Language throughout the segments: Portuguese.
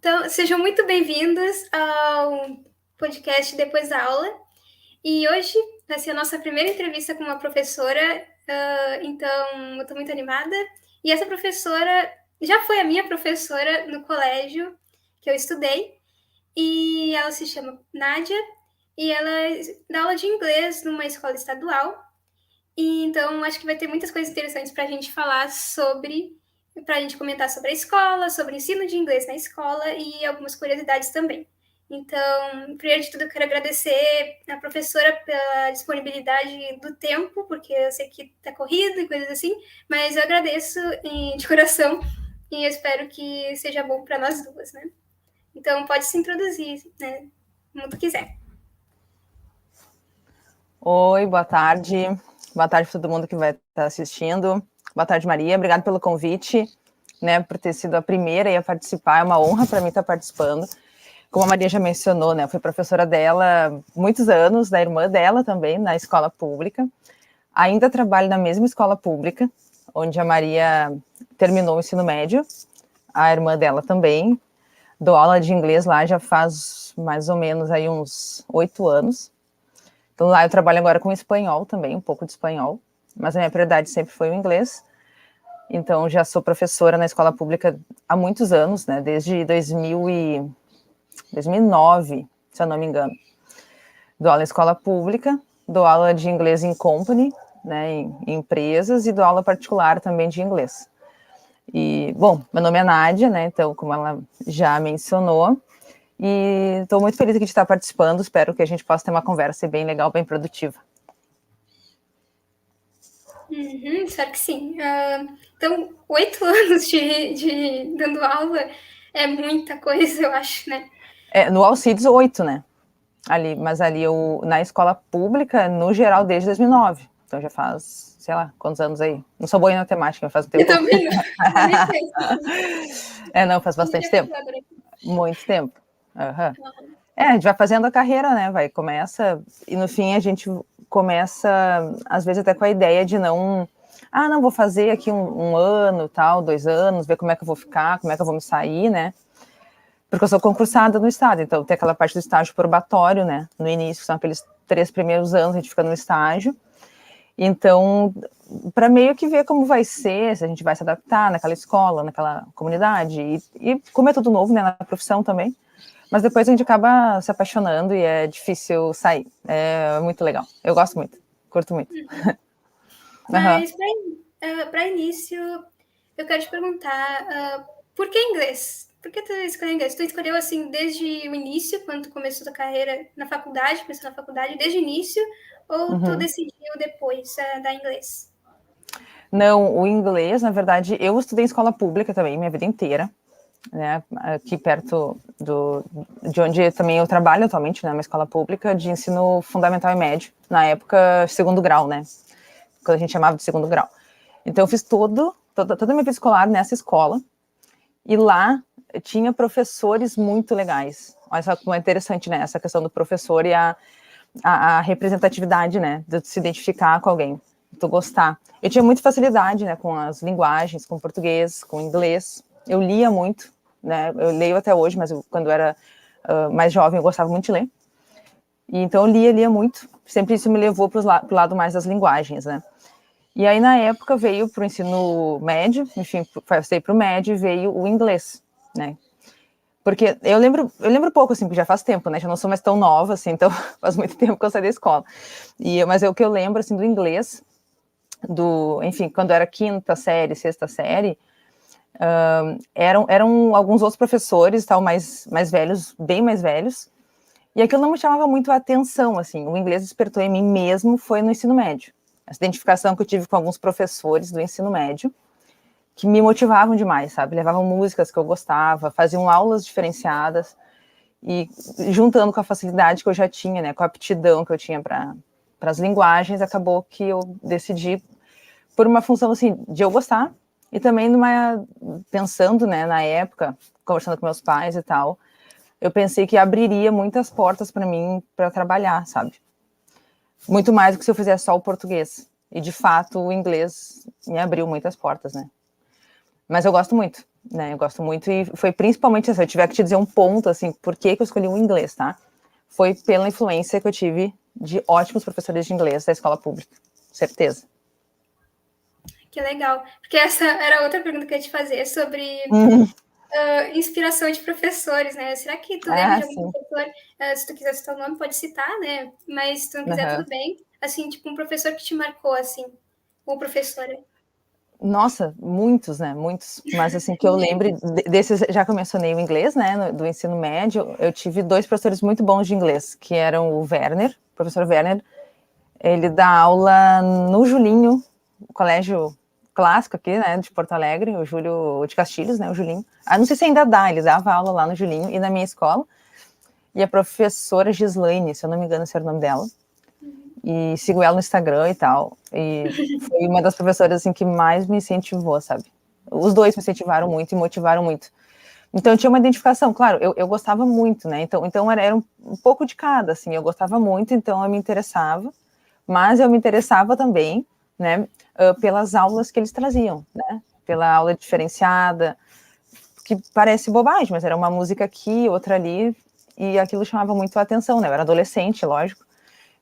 Então, sejam muito bem-vindos ao podcast Depois da Aula. E hoje vai ser a nossa primeira entrevista com uma professora, então eu estou muito animada. E essa professora já foi a minha professora no colégio que eu estudei, e ela se chama Nádia, e ela dá aula de inglês numa escola estadual. E então acho que vai ter muitas coisas interessantes para a gente falar sobre, para a gente comentar sobre a escola, sobre o ensino de inglês na escola e algumas curiosidades também. Então, primeiro de tudo, eu quero agradecer a professora pela disponibilidade do tempo, porque eu sei que está corrido e coisas assim, mas eu agradeço de coração e eu espero que seja bom para nós duas, né? Então, pode se introduzir, né? Como tu quiser. Oi, boa tarde. Boa tarde para todo mundo que vai estar assistindo. Boa tarde, Maria. Obrigada pelo convite, né, por ter sido a primeira a participar. É uma honra para mim estar participando. Como a Maria já mencionou, né, eu fui professora dela muitos anos, da irmã dela também, na escola pública. Ainda trabalho na mesma escola pública, onde a Maria terminou o ensino médio, a irmã dela também. Dou aula de inglês lá já faz mais ou menos aí uns 8 anos. Então lá eu trabalho agora com espanhol também, um pouco de espanhol, mas a minha prioridade sempre foi o inglês. Então já sou professora na escola pública há muitos anos, né, desde 2009, se eu não me engano. Dou aula em escola pública, dou aula de inglês em company, né, em empresas, e dou aula particular também de inglês. E, bom, meu nome é Nádia, né, então, como ela já mencionou, e estou muito feliz aqui de estar participando, espero que a gente possa ter uma conversa bem legal, bem produtiva. Espero que sim. Então, 8 anos de dando aula é muita coisa, eu acho, né? No Alcides, 8, né? Mas ali eu, na escola pública, no geral, desde 2009. Então já faz, sei lá, quantos anos aí? Não sou boa em matemática, faz um tempo. Eu também não. Não, faz bastante tempo. Muito tempo. Uhum. A gente vai fazendo a carreira, né? Começa, e no fim a gente começa, às vezes até com a ideia de não vou fazer aqui um ano, tal, 2 anos, ver como é que eu vou ficar, como é que eu vou me sair, né? Porque eu sou concursada no estado, então tem aquela parte do estágio probatório, né? No início, são aqueles 3 primeiros anos, a gente fica no estágio. Então, para meio que ver como vai ser, se a gente vai se adaptar naquela escola, naquela comunidade, e como é tudo novo, né, na profissão também, mas depois a gente acaba se apaixonando e é difícil sair, é muito legal, eu gosto muito, curto muito. Mas, para início, eu quero te perguntar, por que inglês? Por que tu escolheu inglês? Tu escolheu, assim, desde o início, quando tu começou tua carreira na faculdade, começou na faculdade, desde o início, ou tu decidiu depois dar inglês? Não, o inglês, na verdade, eu estudei em escola pública também, minha vida inteira, né, aqui perto de onde também eu trabalho atualmente, né, uma escola pública de ensino fundamental e médio, na época, segundo grau, né, quando a gente chamava de segundo grau. Então eu fiz toda a minha vida escolar nessa escola, e lá tinha professores muito legais. Olha só como é interessante, né, essa questão do professor e a representatividade, né, de se identificar com alguém, de gostar. Eu tinha muita facilidade, né, com as linguagens, com português, com inglês. Eu lia muito, né, eu leio até hoje, mas quando eu era mais jovem eu gostava muito de ler. E então eu lia muito. Sempre isso me levou para o lado mais das linguagens, né. E aí, na época, veio para o ensino médio, enfim, passei para o médio e veio o inglês, né? Porque eu lembro pouco, assim, porque já faz tempo, né? Já não sou mais tão nova, assim, então faz muito tempo que eu saí da escola. Mas o que eu lembro, assim, do inglês, enfim, quando eu era quinta série, sexta série, eram alguns outros professores, tal, mais velhos, bem mais velhos, e aquilo não me chamava muito a atenção, assim. O inglês despertou em mim mesmo foi no ensino médio. Essa identificação que eu tive com alguns professores do ensino médio, que me motivavam demais, sabe? Levavam músicas que eu gostava, faziam aulas diferenciadas, e juntando com a facilidade que eu já tinha, né, com a aptidão que eu tinha para as linguagens, acabou que eu decidi por uma função, assim, de eu gostar, e também pensando, né, na época, conversando com meus pais e tal, eu pensei que abriria muitas portas para mim para trabalhar, sabe? Muito mais do que se eu fizesse só o português. E, de fato, o inglês me abriu muitas portas, né? Mas eu gosto muito. né? Eu gosto muito e foi principalmente, assim, se eu tiver que te dizer um ponto, assim, por que eu escolhi o inglês, tá? Foi pela influência que eu tive de ótimos professores de inglês da escola pública, certeza. Que legal. Porque essa era outra pergunta que eu ia te fazer, sobre inspiração de professores, né? Será que tu lembra de algum Sim. professor? Se tu quiser citar o nome, pode citar, né? Mas se tu não quiser, tudo bem. Assim, tipo, um professor que te marcou, assim, ou professora. Nossa, muitos, né? Muitos. Mas assim, que eu lembro desses, já que eu mencionei o inglês, né? Do ensino médio, eu tive 2 professores muito bons de inglês, que eram o Werner, o professor Werner. Ele dá aula no Julinho, colégio clássico aqui, né? De Porto Alegre, o Júlio de Castilhos, né? O Julinho. Não sei se ainda dá, ele dava aula lá no Julinho e na minha escola. E a professora Gislaine, se eu não me engano, esse era o nome dela. E sigo ela no Instagram e tal. E foi uma das professoras assim que mais me incentivou, sabe? Os 2 me incentivaram muito e motivaram muito. Então tinha uma identificação, claro, eu gostava muito, né? Então era um pouco de cada, assim, eu gostava muito, então eu me interessava, mas eu me interessava também, né, pelas aulas que eles traziam, né? Pela aula diferenciada, que parece bobagem, mas era uma música aqui, outra ali, e aquilo chamava muito a atenção, né? Eu era adolescente, lógico.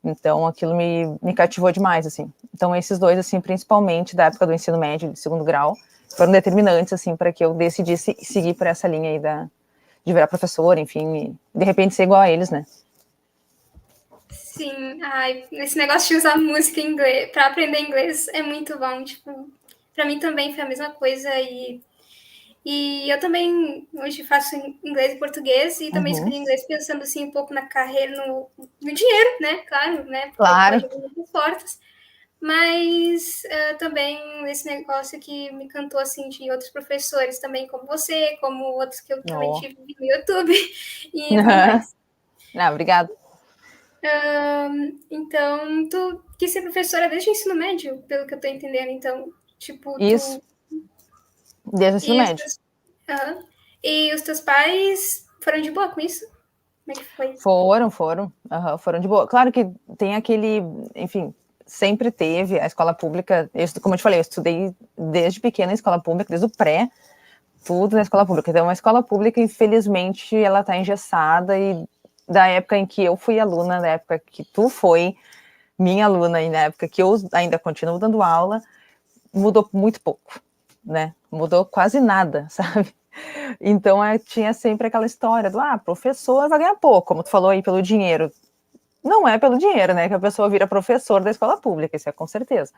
Então, aquilo me cativou demais, assim. Então, esses 2, assim, principalmente da época do ensino médio, de segundo grau, foram determinantes, assim, para que eu decidisse seguir por essa linha aí de virar professora, enfim, e de repente ser igual a eles, né? Sim, ai, esse negócio de usar música em inglês, para aprender inglês é muito bom, tipo, para mim também foi a mesma coisa e eu também hoje faço inglês e português e também escolhi inglês pensando assim um pouco na carreira, no dinheiro, né? Claro, né? Porque Claro. pode abrir muitas portas. Mas também esse negócio que me cantou assim de outros professores também, como você, como outros que eu também tive no YouTube e tudo mais. Obrigada. Então, tu quis ser professora desde o ensino médio, pelo que eu tô entendendo. Então, tipo, Isso, desde o ensino médio. E os teus pais foram de boa com isso? Como é que foi? Foram de boa. Claro que tem aquele, enfim, sempre teve a escola pública, como eu te falei, eu estudei desde pequena em escola pública, desde o pré, tudo na escola pública. Então, a escola pública, infelizmente, ela está engessada e da época em que eu fui aluna, da época que tu foi minha aluna e na época que eu ainda continuo dando aula, mudou muito pouco, né? Mudou quase nada, sabe? Então, tinha sempre aquela história do, professor vai ganhar pouco, como tu falou aí, pelo dinheiro. Não é pelo dinheiro, né, que a pessoa vira professor da escola pública, isso é com certeza.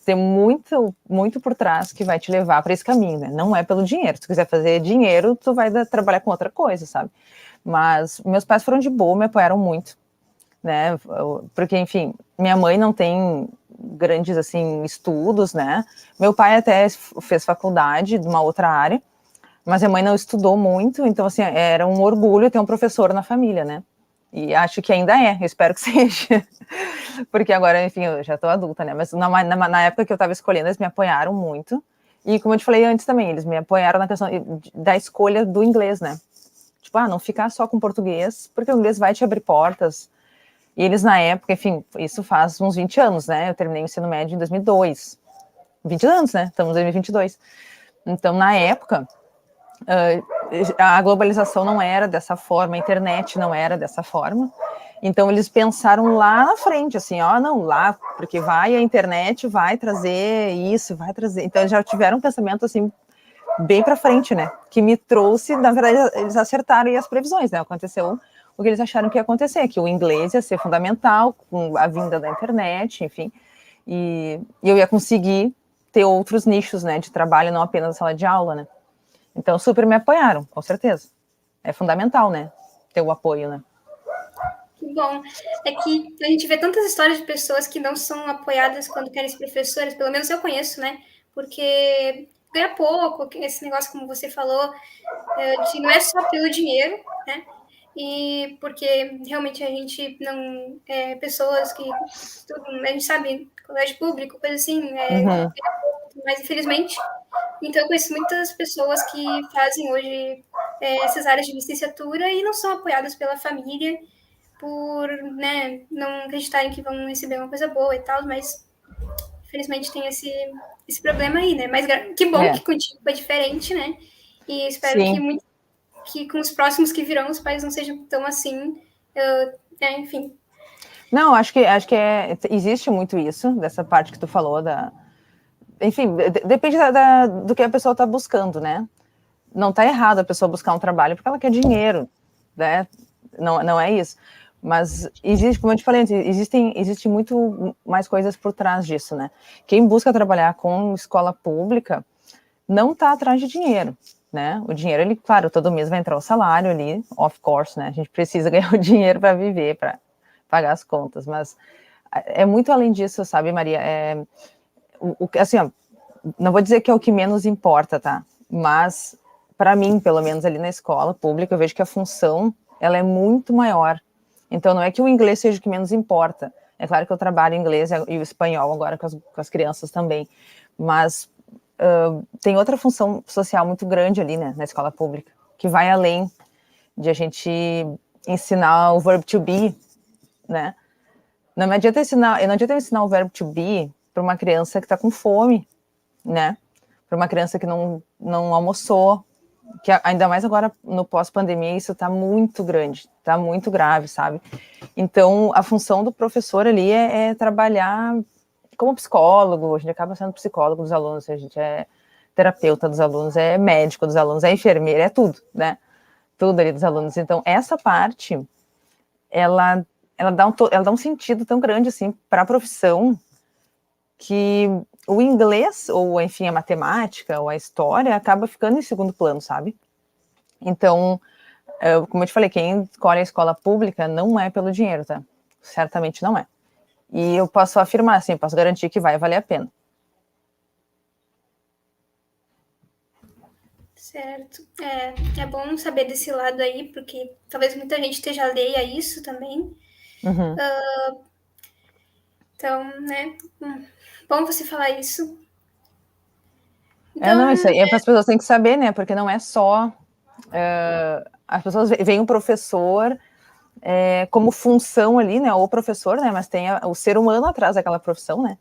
Tem muito, muito por trás que vai te levar para esse caminho, né? Não é pelo dinheiro. Se tu quiser fazer dinheiro, tu vai trabalhar com outra coisa, sabe? Mas meus pais foram de boa, me apoiaram muito, né? Porque, enfim, minha mãe não tem grandes, assim, estudos, né? Meu pai até fez faculdade de uma outra área, mas a mãe não estudou muito, então, assim, era um orgulho ter um professor na família, né? E acho que ainda é, eu espero que seja. Porque agora, enfim, eu já tô adulta, né? Mas na época que eu tava escolhendo, eles me apoiaram muito. E como eu te falei antes também, eles me apoiaram na questão da escolha do inglês, né? Tipo, não ficar só com português, porque o inglês vai te abrir portas. E eles, na época, enfim, isso faz uns 20 anos, né? Eu terminei o ensino médio em 2002. 20 anos, né? Estamos em 2022. Então, na época, a globalização não era dessa forma, a internet não era dessa forma. Então eles pensaram lá na frente, assim, não, lá, porque vai a internet, vai trazer isso, vai trazer. Então eles já tiveram um pensamento assim bem para frente, né? Que me trouxe, na verdade, eles acertaram as previsões, né? Aconteceu o que eles acharam que ia acontecer, que o inglês ia ser fundamental com a vinda da internet, enfim, e eu ia conseguir ter outros nichos, né, de trabalho, não apenas a sala de aula, né? Então, super me apoiaram, com certeza. É fundamental, né? Ter o apoio, né? Que bom. É que a gente vê tantas histórias de pessoas que não são apoiadas quando querem ser professores, pelo menos eu conheço, né? Porque ganha pouco, esse negócio, como você falou, de não é só pelo dinheiro, né? E porque realmente a gente não. Pessoas que estudam, a gente sabe, colégio público, coisa assim, mas infelizmente. Então, eu conheço muitas pessoas que fazem hoje essas áreas de licenciatura e não são apoiadas pela família por, né, não acreditarem que vão receber uma coisa boa e tal, mas infelizmente tem esse problema aí, né? Mas que bom que contigo foi diferente, né? E espero Sim. que com os próximos que virão, os pais não sejam tão assim, enfim. Não, acho que existe muito isso, dessa parte que tu falou, enfim, depende do que a pessoa está buscando, né? Não está errado a pessoa buscar um trabalho porque ela quer dinheiro, né? Não é isso. Mas existe, como eu te falei, existe muito mais coisas por trás disso, né? Quem busca trabalhar com escola pública não está atrás de dinheiro, né? O dinheiro, ele, claro, todo mês vai entrar o salário ali, of course, né? A gente precisa ganhar o dinheiro para viver, para pagar as contas, mas é muito além disso, sabe, Maria? Assim, ó, não vou dizer que é o que menos importa, tá? Mas, para mim, pelo menos ali na escola pública, eu vejo que a função, ela é muito maior. Então, não é que o inglês seja o que menos importa. É claro que eu trabalho inglês e o espanhol agora com as crianças também. Mas tem outra função social muito grande ali, né, na escola pública, que vai além de a gente ensinar o verbo to be, né? Não adianta eu ensinar o verbo to be para uma criança que está com fome, né? Para uma criança que não almoçou, que ainda mais agora no pós-pandemia isso está muito grande, está muito grave, sabe? Então a função do professor ali é trabalhar como psicólogo, a gente acaba sendo psicólogo dos alunos, a gente é terapeuta dos alunos, é médico dos alunos, é enfermeira, é tudo, né? Tudo ali dos alunos. Então essa parte, ela dá um sentido tão grande assim para a profissão, que o inglês, ou enfim, a matemática, ou a história, acaba ficando em segundo plano, sabe? Então, como eu te falei, quem escolhe a escola pública não é pelo dinheiro, tá? Certamente não é. E eu posso afirmar, assim, posso garantir que vai valer a pena. Certo. É bom saber desse lado aí, porque talvez muita gente esteja alheia a isso também. Uhum. Então, né? Bom você falar isso. Não, Então, isso aí as pessoas têm que saber, né? Porque não é só. As pessoas veem o professor como função ali, né? Ou professor, né? Mas tem o ser humano atrás daquela profissão, né?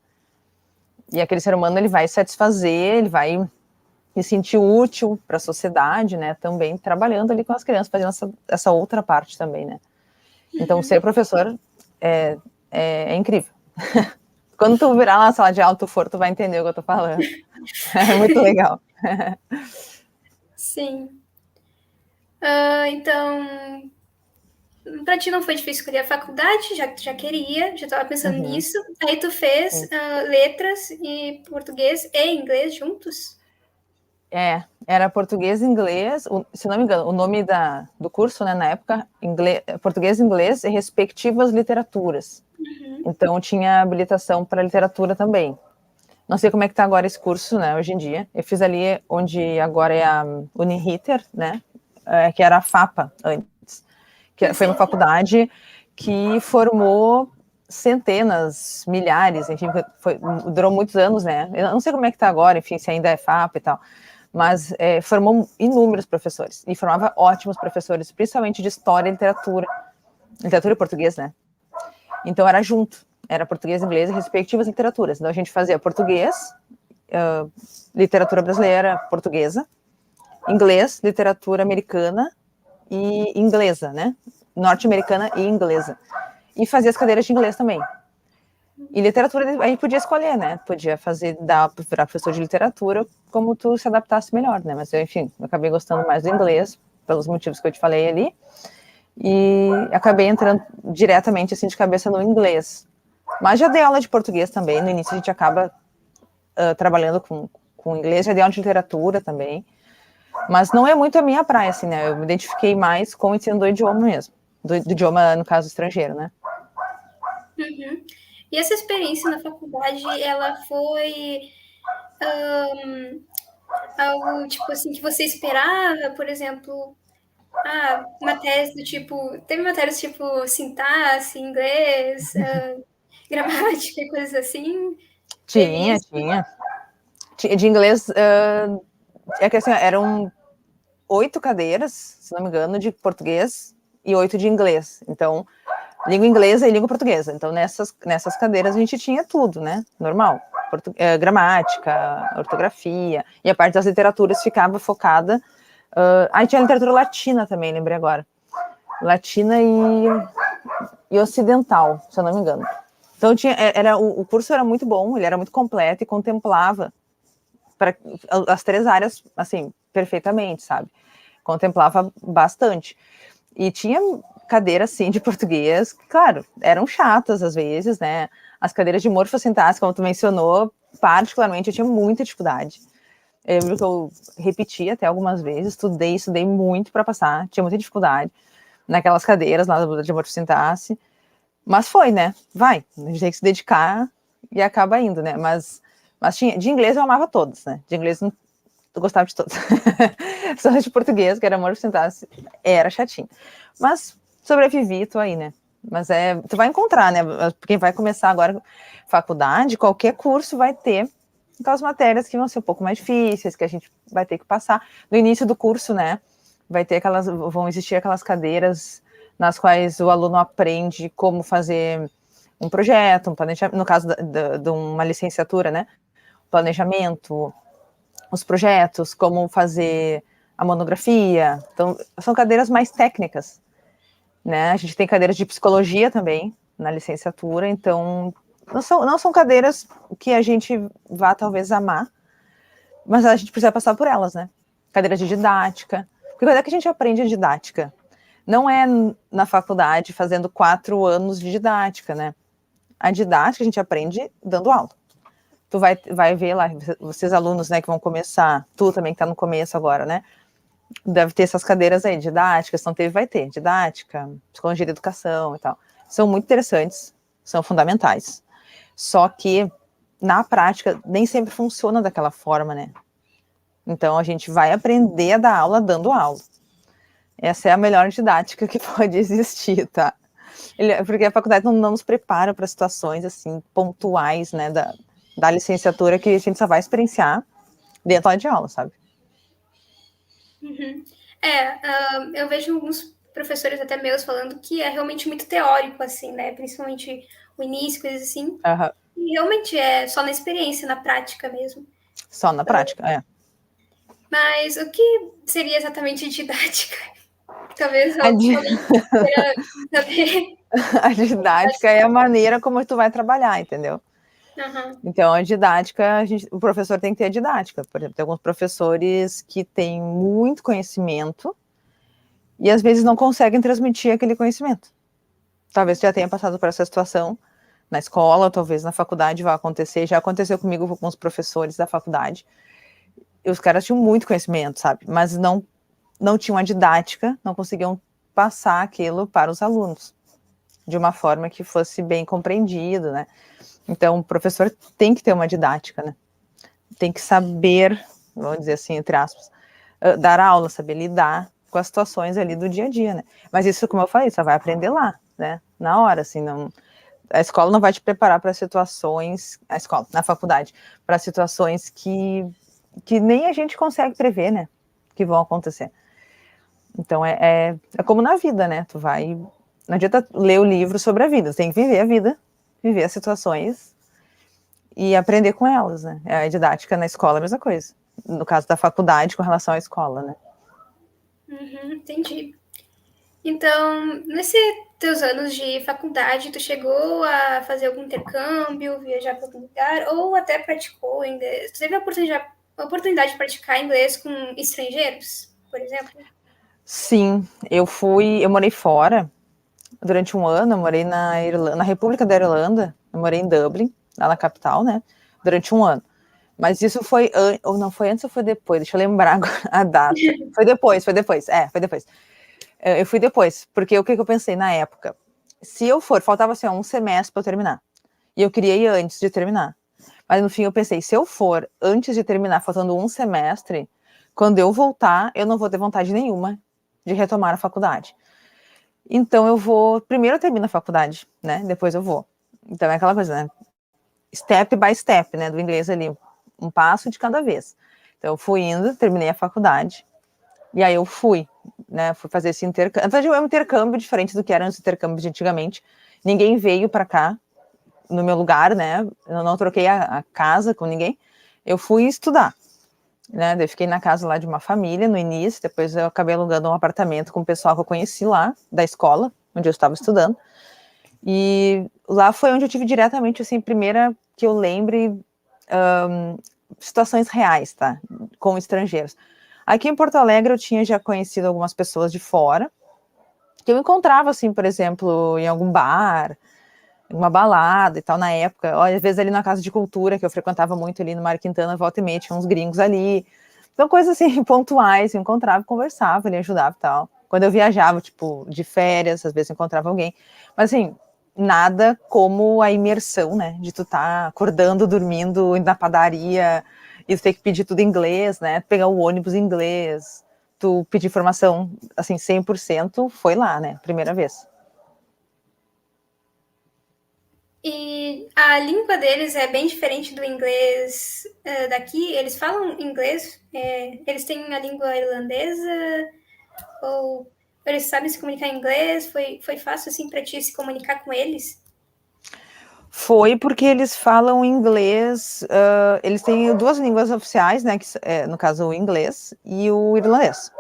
E aquele ser humano, ele vai satisfazer, ele vai se sentir útil para a sociedade, né? Também trabalhando ali com as crianças, fazendo essa outra parte também, né? Então, ser professor é incrível. Quando tu virar lá na sala de aula, tu for, tu vai entender o que eu tô falando. É muito legal. sim. Então, para ti não foi difícil escolher a faculdade, já que tu já queria, já estava pensando Uhum. nisso. Aí tu fez letras e português e inglês juntos? Era português e inglês, se não me engano, o nome do curso, né, na época, português e inglês e respectivas literaturas. Uhum. Então, tinha habilitação para literatura também. Não sei como é que está agora esse curso, né, hoje em dia. Eu fiz ali onde agora é a Uniriter, né, que era a FAPA antes, que foi uma faculdade que formou centenas, milhares, enfim, durou muitos anos, né. Eu não sei como é que está agora, enfim, se ainda é FAPA e tal, mas formou inúmeros professores, e formava ótimos professores, principalmente de história e literatura e português, né? Então era junto, era português, inglês e respectivas literaturas. Então a gente fazia português, literatura brasileira, portuguesa, inglês, literatura americana e inglesa, né? Norte-americana e inglesa. E fazia as cadeiras de inglês também. E literatura, aí podia escolher, né? Podia virar professor de literatura como tu se adaptasse melhor, né? Mas eu, enfim, eu acabei gostando mais do inglês, pelos motivos que eu te falei ali, e acabei entrando diretamente, assim, de cabeça no inglês. Mas já dei aula de português também, no início a gente acaba trabalhando com inglês, já dei aula de literatura também, mas não é muito a minha praia, assim, né? Eu me identifiquei mais com o ensino do idioma mesmo, do idioma, no caso, estrangeiro, né? Uhum. E essa experiência na faculdade, ela foi algo, tipo assim, que você esperava? Por exemplo, matérias do tipo... Teve matérias tipo sintaxe, inglês, gramática e coisas assim? Teve Tinha, isso? tinha. De inglês, é que assim, eram 8 cadeiras, se não me engano, de português e 8 de inglês. Então, língua inglesa e língua portuguesa. Então, nessas cadeiras a gente tinha tudo, né? Normal. Gramática, ortografia. E a parte das literaturas ficava focada Aí tinha literatura latina também, lembrei agora. Latina e ocidental, se eu não me engano. Então o curso era muito bom, ele era muito completo e contemplava as 3 áreas, assim, perfeitamente, sabe? Contemplava bastante. E tinha cadeiras, sim, de português, que, claro, eram chatas às vezes, né? As cadeiras de morfossintaxe, como tu mencionou, particularmente, eu tinha muita dificuldade. Eu lembro que eu repeti até algumas vezes, estudei muito para passar, tinha muita dificuldade naquelas cadeiras lá de morfossintaxe, mas foi, né? Vai, a gente tem que se dedicar e acaba indo, né? Mas tinha, de inglês eu amava todos, né? De inglês eu gostava de todos. Só de português, que era morfossintaxe, era chatinho. Mas sobrevivi, tô aí, né? Mas tu vai encontrar, né? Quem vai começar agora faculdade, qualquer curso vai ter aquelas matérias que vão ser um pouco mais difíceis, que a gente vai ter que passar. No início do curso, né? Vão existir aquelas cadeiras nas quais o aluno aprende como fazer um projeto, um planejamento, no caso de uma licenciatura, né? Planejamento, os projetos, como fazer a monografia. Então, são cadeiras mais técnicas, né? A gente tem cadeiras de psicologia também na licenciatura, então não são cadeiras que a gente vá talvez amar, mas a gente precisa passar por elas, né? Cadeiras de didática. Porque quando é que a gente aprende didática? Não é na faculdade fazendo 4 anos de didática, né? A didática a gente aprende dando aula. Tu vai ver lá, vocês alunos, né, que vão começar, tu também que tá no começo agora, né? Deve ter essas cadeiras aí, didática, se não teve, vai ter. Didática, psicologia da educação e tal. São muito interessantes, são fundamentais. Só que, na prática, nem sempre funciona daquela forma, né? Então, a gente vai aprender a dar aula dando aula. Essa é a melhor didática que pode existir, tá? Porque a faculdade não nos prepara para situações, assim, pontuais, né, da licenciatura que a gente só vai experienciar dentro de aula, sabe? Uhum. Eu vejo alguns professores até meus falando que é realmente muito teórico, assim, né? Principalmente o início, coisas assim. Uhum. E realmente é só na experiência, na prática mesmo. Só na prática, é. Mas o que seria exatamente didática? Talvez alguém queira saber. A didática é a maneira como tu vai trabalhar, entendeu? Uhum. Então, a didática, o professor tem que ter a didática. Por exemplo, tem alguns professores que têm muito conhecimento e às vezes não conseguem transmitir aquele conhecimento. Talvez tu já tenha passado por essa situação na escola, talvez na faculdade vai acontecer. Já aconteceu comigo com os professores da faculdade. E os caras tinham muito conhecimento, sabe? Mas não tinham a didática, não conseguiam passar aquilo para os alunos de uma forma que fosse bem compreendido, né? Então, o professor tem que ter uma didática, né? Tem que saber, vamos dizer assim, entre aspas, dar aula, saber lidar com as situações ali do dia a dia, né? Mas isso, como eu falei, você vai aprender lá, né? Na hora, assim, não... A escola não vai te preparar para situações... A escola, na faculdade, para situações que nem a gente consegue prever, né? Que vão acontecer. Então, é como na vida, né? Tu vai... Não adianta ler o livro sobre a vida, você tem que viver a vida, viver as situações e aprender com elas, né? A didática na escola é a mesma coisa. No caso da faculdade, com relação à escola, né? Uhum, entendi. Então, nesses teus anos de faculdade, tu chegou a fazer algum intercâmbio, viajar para algum lugar, ou até praticou inglês? Tu teve a oportunidade de praticar inglês com estrangeiros, por exemplo? Sim, eu morei fora durante um ano, eu morei na Irlanda, na República da Irlanda, eu morei em Dublin, lá na capital, né? Durante um ano. Mas isso foi, ou não foi antes ou foi depois? Deixa eu lembrar agora a data. Foi depois. Foi depois. Eu fui depois, porque o que eu pensei na época? Se eu for, faltava assim, um semestre para eu terminar. E eu queria ir antes de terminar. Mas no fim eu pensei, se eu for antes de terminar, faltando um semestre, quando eu voltar, eu não vou ter vontade nenhuma de retomar a faculdade. Então eu vou, primeiro eu termino a faculdade, né? Depois eu vou. Então é aquela coisa, né? Step by step, né? Do inglês ali, um passo de cada vez. Então eu fui indo, terminei a faculdade, e aí eu fui, né? Fui fazer esse intercâmbio. Na verdade, é um intercâmbio diferente do que eram os intercâmbios de antigamente. Ninguém veio para cá no meu lugar, né? Eu não troquei a casa com ninguém. Eu fui estudar. né? Eu fiquei na casa lá de uma família no início, depois eu acabei alugando um apartamento com o pessoal que eu conheci lá, da escola, onde eu estava estudando. E lá foi onde eu tive diretamente, assim, primeira que eu lembre situações reais, tá? Com estrangeiros. Aqui em Porto Alegre eu tinha já conhecido algumas pessoas de fora, que eu encontrava, assim, por exemplo, em algum bar, em uma balada e tal, na época. Olha, às vezes ali na Casa de Cultura, que eu frequentava muito ali no Mário Quintana, volta e meia, tinha uns gringos ali. Então, coisas assim, pontuais, eu encontrava, conversava, ele ajudava e tal. Quando eu viajava, tipo, de férias, às vezes eu encontrava alguém. Mas, assim, nada como a imersão, né? De tu estar acordando, dormindo, indo na padaria, e tu ter que pedir tudo em inglês, né? Pegar o ônibus em inglês, tu pedir informação, assim, 100% foi lá, né? Primeira vez. E a língua deles é bem diferente do inglês daqui. Eles falam inglês, eles têm a língua irlandesa, ou eles sabem se comunicar em inglês? Foi fácil assim para ti se comunicar com eles? Foi porque eles falam inglês, eles têm duas línguas oficiais, né, que no caso o inglês e o irlandês.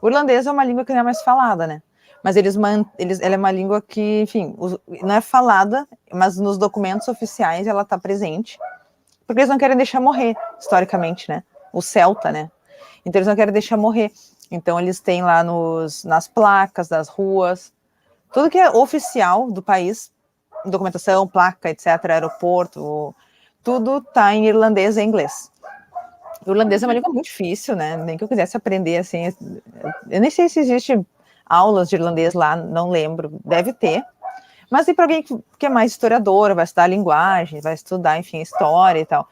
O irlandês é uma língua que não é mais falada, né, mas ela é uma língua que, enfim, não é falada, mas nos documentos oficiais ela está presente, porque eles não querem deixar morrer, historicamente, né, o celta, né, então eles não querem deixar morrer, então eles têm lá nas placas das ruas, tudo que é oficial do país, documentação, placa, etc., aeroporto, tudo tá em irlandês e inglês. O irlandês é uma língua muito difícil, né? Nem que eu quisesse aprender, assim, eu nem sei se existe aulas de irlandês lá, não lembro, deve ter. Mas e para alguém que é mais historiador, vai estudar linguagem, vai estudar, enfim, história e tal.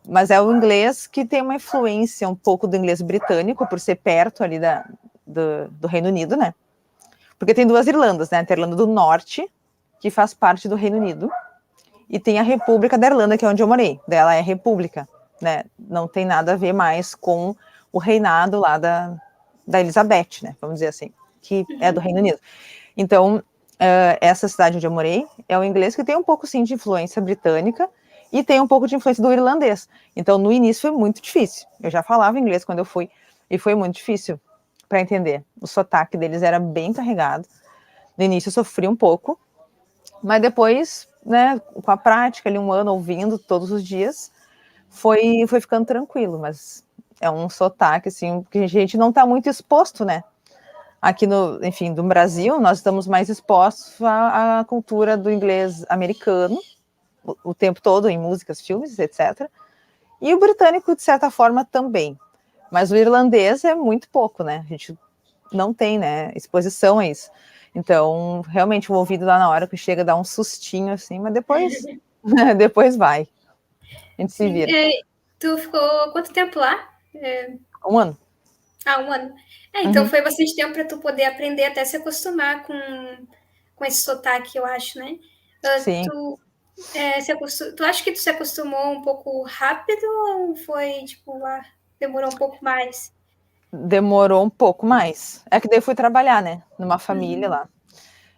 Mas é o inglês que tem uma influência um pouco do inglês britânico, por ser perto ali do Reino Unido, né? Porque tem duas Irlandas, né? Tem a Irlanda do Norte, que faz parte do Reino Unido, e tem a República da Irlanda, que é onde eu morei. Ela é república, né? Não tem nada a ver mais com o reinado lá da Elizabeth, né? Vamos dizer assim, que é do Reino Unido. Então, essa cidade onde eu morei é o inglês que tem um pouco, sim, de influência britânica e tem um pouco de influência do irlandês. Então, no início foi muito difícil. Eu já falava inglês quando eu fui, e foi muito difícil para entender. O sotaque deles era bem carregado. No início eu sofri um pouco, mas depois, né, com a prática, ali 1 ano ouvindo todos os dias, foi ficando tranquilo, mas é um sotaque, assim, que a gente não está muito exposto, né? Aqui enfim, no Brasil, nós estamos mais expostos à cultura do inglês americano, o tempo todo, em músicas, filmes, etc. E o britânico, de certa forma, também. Mas o irlandês é muito pouco, né? A gente não tem, né, exposição a isso. Então, realmente, o ouvido lá na hora que chega dá um sustinho, assim, mas depois, depois vai. A gente se Sim. vira. Tu ficou quanto tempo lá? 1 ano. 1 ano. Então Uhum. foi bastante tempo para tu poder aprender até se acostumar com esse sotaque, eu acho, né? Sim. Tu acha que tu se acostumou um pouco rápido ou foi, tipo, demorou um pouco mais? Demorou um pouco mais. É que daí eu fui trabalhar, né, numa família lá.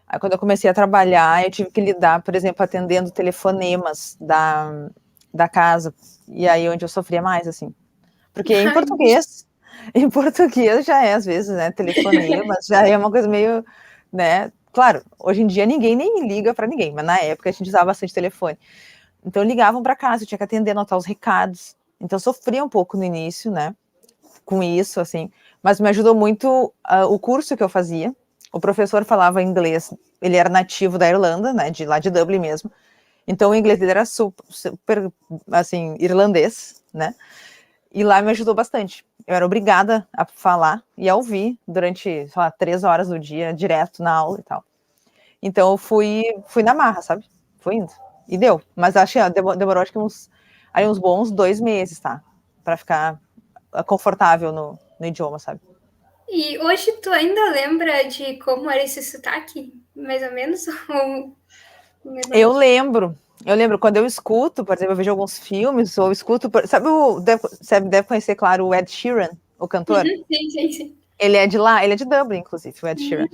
Aí quando eu comecei a trabalhar, eu tive que lidar, por exemplo, atendendo telefonemas da casa. E aí onde eu sofria mais, assim. Porque Ai, em português já é, às vezes, né, telefonemas, já é uma coisa meio, né, claro, hoje em dia ninguém nem liga para ninguém, mas na época a gente usava bastante telefone. Então ligavam para casa, eu tinha que atender, anotar os recados. Então eu sofria um pouco no início, né, com isso, assim, mas me ajudou muito o curso que eu fazia. O professor falava inglês, ele era nativo da Irlanda, né, de lá de Dublin mesmo. Então o inglês dele era super assim, irlandês, né? E lá me ajudou bastante. Eu era obrigada a falar e a ouvir durante, sei lá, 3 horas do dia, direto na aula e tal. Então eu fui na marra, sabe? Fui indo. E deu. Mas acho que demorou acho que uns bons 2 meses, tá? Pra ficar confortável no idioma, sabe? e hoje tu ainda lembra de como era esse sotaque, mais ou menos? Ou Eu não? lembro, eu lembro quando eu escuto, por exemplo, eu vejo alguns filmes, ou escuto, sabe, você deve conhecer, claro, o Ed Sheeran, o cantor? Sim, sim, sim. Ele é de lá, ele é de Dublin, inclusive, o Ed Sheeran.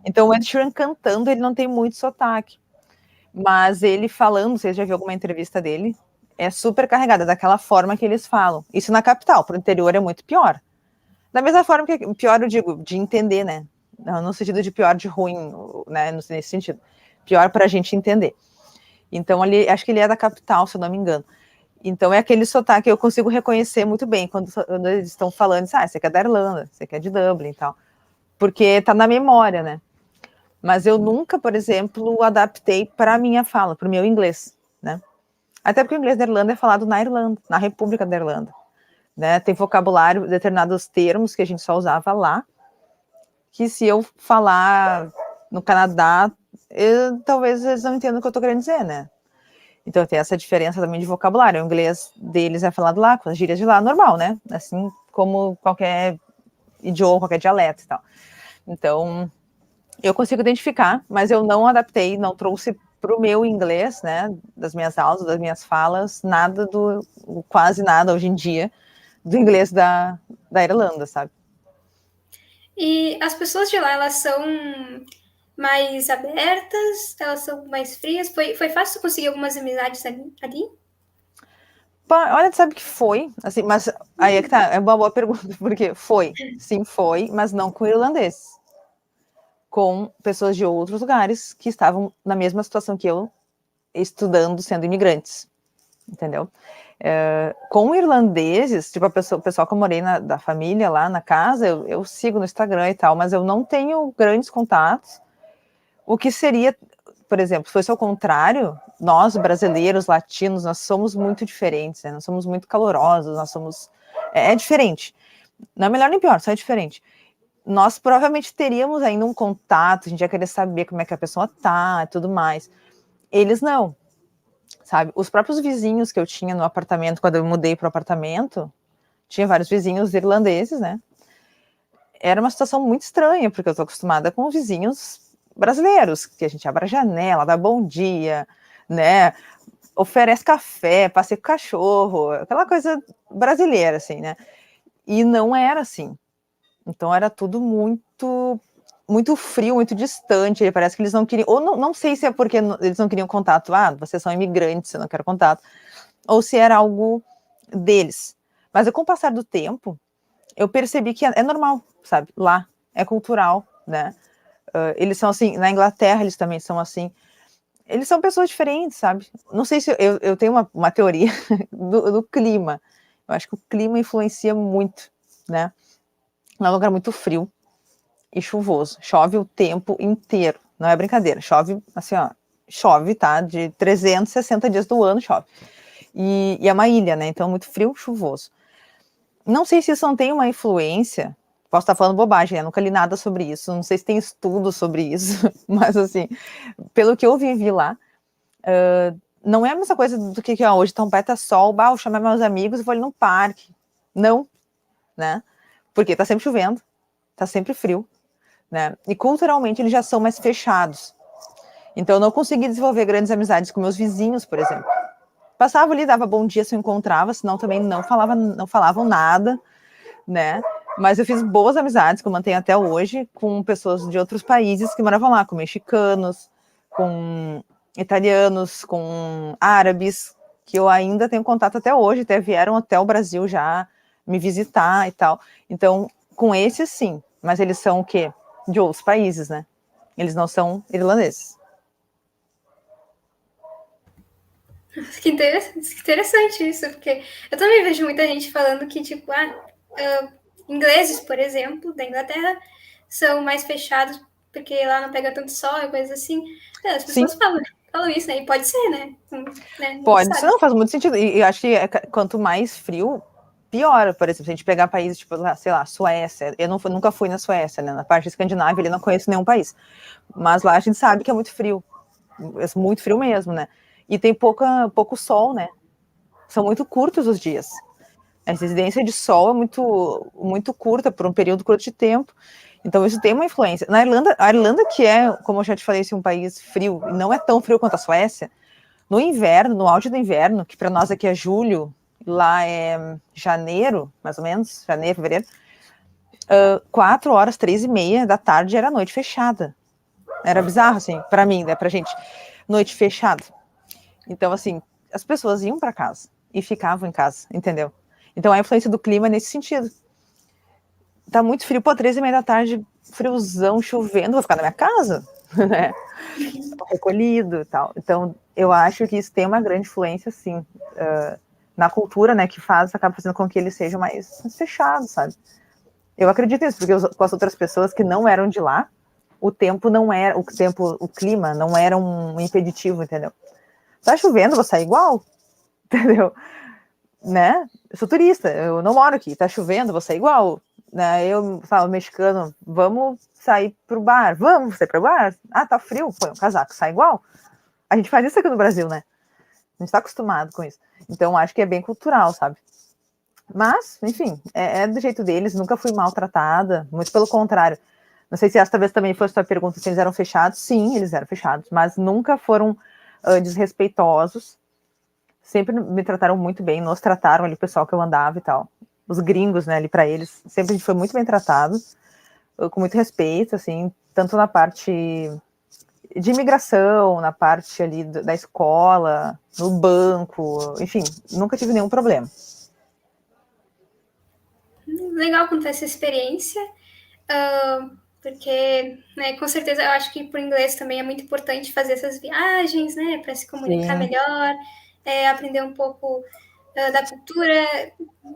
Então, o Ed Sheeran cantando, ele não tem muito sotaque, mas ele falando, você já viu alguma entrevista dele? é super carregada, daquela forma que eles falam. Isso na capital, pro interior é muito pior. Da mesma forma que, pior eu digo, de entender, né? No sentido de pior de ruim, né? Nesse sentido. Pior para a gente entender. Então, ali, acho que ele é da capital, se eu não me engano. Então, é aquele sotaque que eu consigo reconhecer muito bem quando eles estão falando, você é da Irlanda, você é de Dublin e tal. Porque tá na memória, né? Mas eu nunca, por exemplo, adaptei para a minha fala, para o meu inglês, né? Até porque o inglês da Irlanda é falado na Irlanda, na República da Irlanda. Né? Tem vocabulário, determinados termos que a gente só usava lá, que se eu falar no Canadá, talvez eles não entendam o que eu estou querendo dizer, né? Então tem essa diferença também de vocabulário. O inglês deles é falado lá, com as gírias de lá, normal, né? Assim como qualquer idioma, qualquer dialeto e tal. Então, eu consigo identificar, mas eu não adaptei, não trouxe para o meu inglês, né? Das minhas aulas, das minhas falas, nada quase nada hoje em dia, do inglês da Irlanda, sabe? E as pessoas de lá, elas são mais abertas? Elas são mais frias? Foi fácil conseguir algumas amizades ali? Olha, sabe que foi, assim, mas aí é que tá, é uma boa pergunta, porque sim, foi, mas não com irlandeses, com pessoas de outros lugares que estavam na mesma situação que eu, estudando, sendo imigrantes, entendeu? Com irlandeses, tipo o pessoal que eu morei da família lá na casa, eu sigo no Instagram e tal, mas eu não tenho grandes contatos. O que seria, por exemplo, se fosse ao contrário, nós brasileiros, latinos, nós somos muito diferentes, né? Nós somos muito calorosos, nós somos... É diferente. Não é melhor nem pior, só é diferente. Nós provavelmente teríamos ainda um contato, a gente ia querer saber como é que a pessoa tá e tudo mais. Eles não, sabe? Os próprios vizinhos que eu tinha no apartamento, quando eu mudei para o apartamento, tinha vários vizinhos irlandeses, né? Era uma situação muito estranha, porque eu tô acostumada com vizinhos brasileiros, que a gente abre a janela, dá bom dia, né? Oferece café, passeia com cachorro, aquela coisa brasileira, assim, né? E não era assim. Então era tudo muito frio, muito distante. Parece que eles não queriam, ou não sei se é porque eles não queriam contato, vocês são imigrantes, eu não quero contato, ou se era algo deles. Mas com o passar do tempo, eu percebi que é normal, sabe? Lá é cultural, né? Eles são assim, na Inglaterra eles também são assim. Eles são pessoas diferentes, sabe? Não sei se eu tenho uma teoria do clima. Eu acho que o clima influencia muito, né? É um lugar muito frio e chuvoso. Chove o tempo inteiro. Não é brincadeira. Chove, assim, ó. Chove, tá? De 360 dias do ano chove. E é uma ilha, né? Então, muito frio, chuvoso. Não sei se isso não tem uma influência. Posso estar falando bobagem, né? Nunca li nada sobre isso. Não sei se tem estudo sobre isso. Mas, assim, pelo que eu vivi lá, não é a mesma coisa do que hoje tá um baita sol, vou chamar meus amigos e vou ali no parque. Não, né? Porque tá sempre chovendo, tá sempre frio, né? E culturalmente eles já são mais fechados. Então eu não consegui desenvolver grandes amizades com meus vizinhos, por exemplo. Passava ali, dava bom dia se eu encontrava, senão também não falavam nada, né? Mas eu fiz boas amizades que eu mantenho até hoje com pessoas de outros países que moravam lá, com mexicanos, com italianos, com árabes, que eu ainda tenho contato até hoje, até vieram até o Brasil já me visitar e tal. Então, com esses sim, mas eles são o quê? De outros países, né? Eles não são irlandeses. Que interessante isso, porque eu também vejo muita gente falando que, tipo, ingleses, por exemplo, da Inglaterra, são mais fechados porque lá não pega tanto sol e coisas assim. As pessoas falam isso, né? E pode ser, né? Pode, isso não faz muito sentido. E acho que quanto mais frio, pior. Por exemplo, se a gente pegar países tipo, sei lá, Suécia. Eu nunca fui na Suécia, né? Na parte escandinava, ele não conheço nenhum país. Mas lá a gente sabe que é muito frio. É muito frio mesmo, né? E tem pouco sol, né? São muito curtos os dias. A incidência de sol é muito curta, por um período curto de tempo. Então, isso tem uma influência. A Irlanda, que é, como eu já te falei, um país frio, e não é tão frio quanto a Suécia, no inverno, no auge do inverno, que para nós aqui é julho, lá é janeiro, mais ou menos, janeiro, fevereiro, 4 horas, 3:30 da tarde era noite fechada. Era bizarro, assim, para mim, né, pra gente, noite fechada. Então, assim, as pessoas iam para casa e ficavam em casa, entendeu? Então a influência do clima é nesse sentido. Tá muito frio, pô, 3h30 da tarde, friozão, chovendo, vou ficar na minha casa, né? Recolhido e tal. Então, eu acho que isso tem uma grande influência, sim, na cultura, né, que acaba fazendo com que eles sejam mais fechados, sabe? Eu acredito nisso, porque com as outras pessoas que não eram de lá, o tempo não era, o clima não era um impeditivo, entendeu? Tá chovendo, vou sair igual, entendeu? Né? Eu sou turista, eu não moro aqui, tá chovendo, vou sair igual. Né? Eu falo, mexicano, vamos sair pro bar, vamos sair pro bar? Ah, tá frio, põe um casaco, sai igual. A gente faz isso aqui no Brasil, né? A gente tá acostumado com isso. Então, acho que é bem cultural, sabe? Mas, enfim, é do jeito deles, nunca fui maltratada, muito pelo contrário. Não sei se essa talvez também fosse a tua pergunta, se eles eram fechados. Sim, eles eram fechados, mas nunca foram desrespeitosos. Sempre me trataram muito bem, nos trataram ali, o pessoal que eu andava e tal. Os gringos, né, ali para eles, sempre a gente foi muito bem tratado, com muito respeito, assim, tanto na parte de imigração, na parte ali da escola, no banco, enfim, nunca tive nenhum problema. Legal contar essa experiência, porque, né, com certeza eu acho que para o inglês também é muito importante fazer essas viagens, né, para se comunicar Sim. melhor, aprender um pouco da cultura,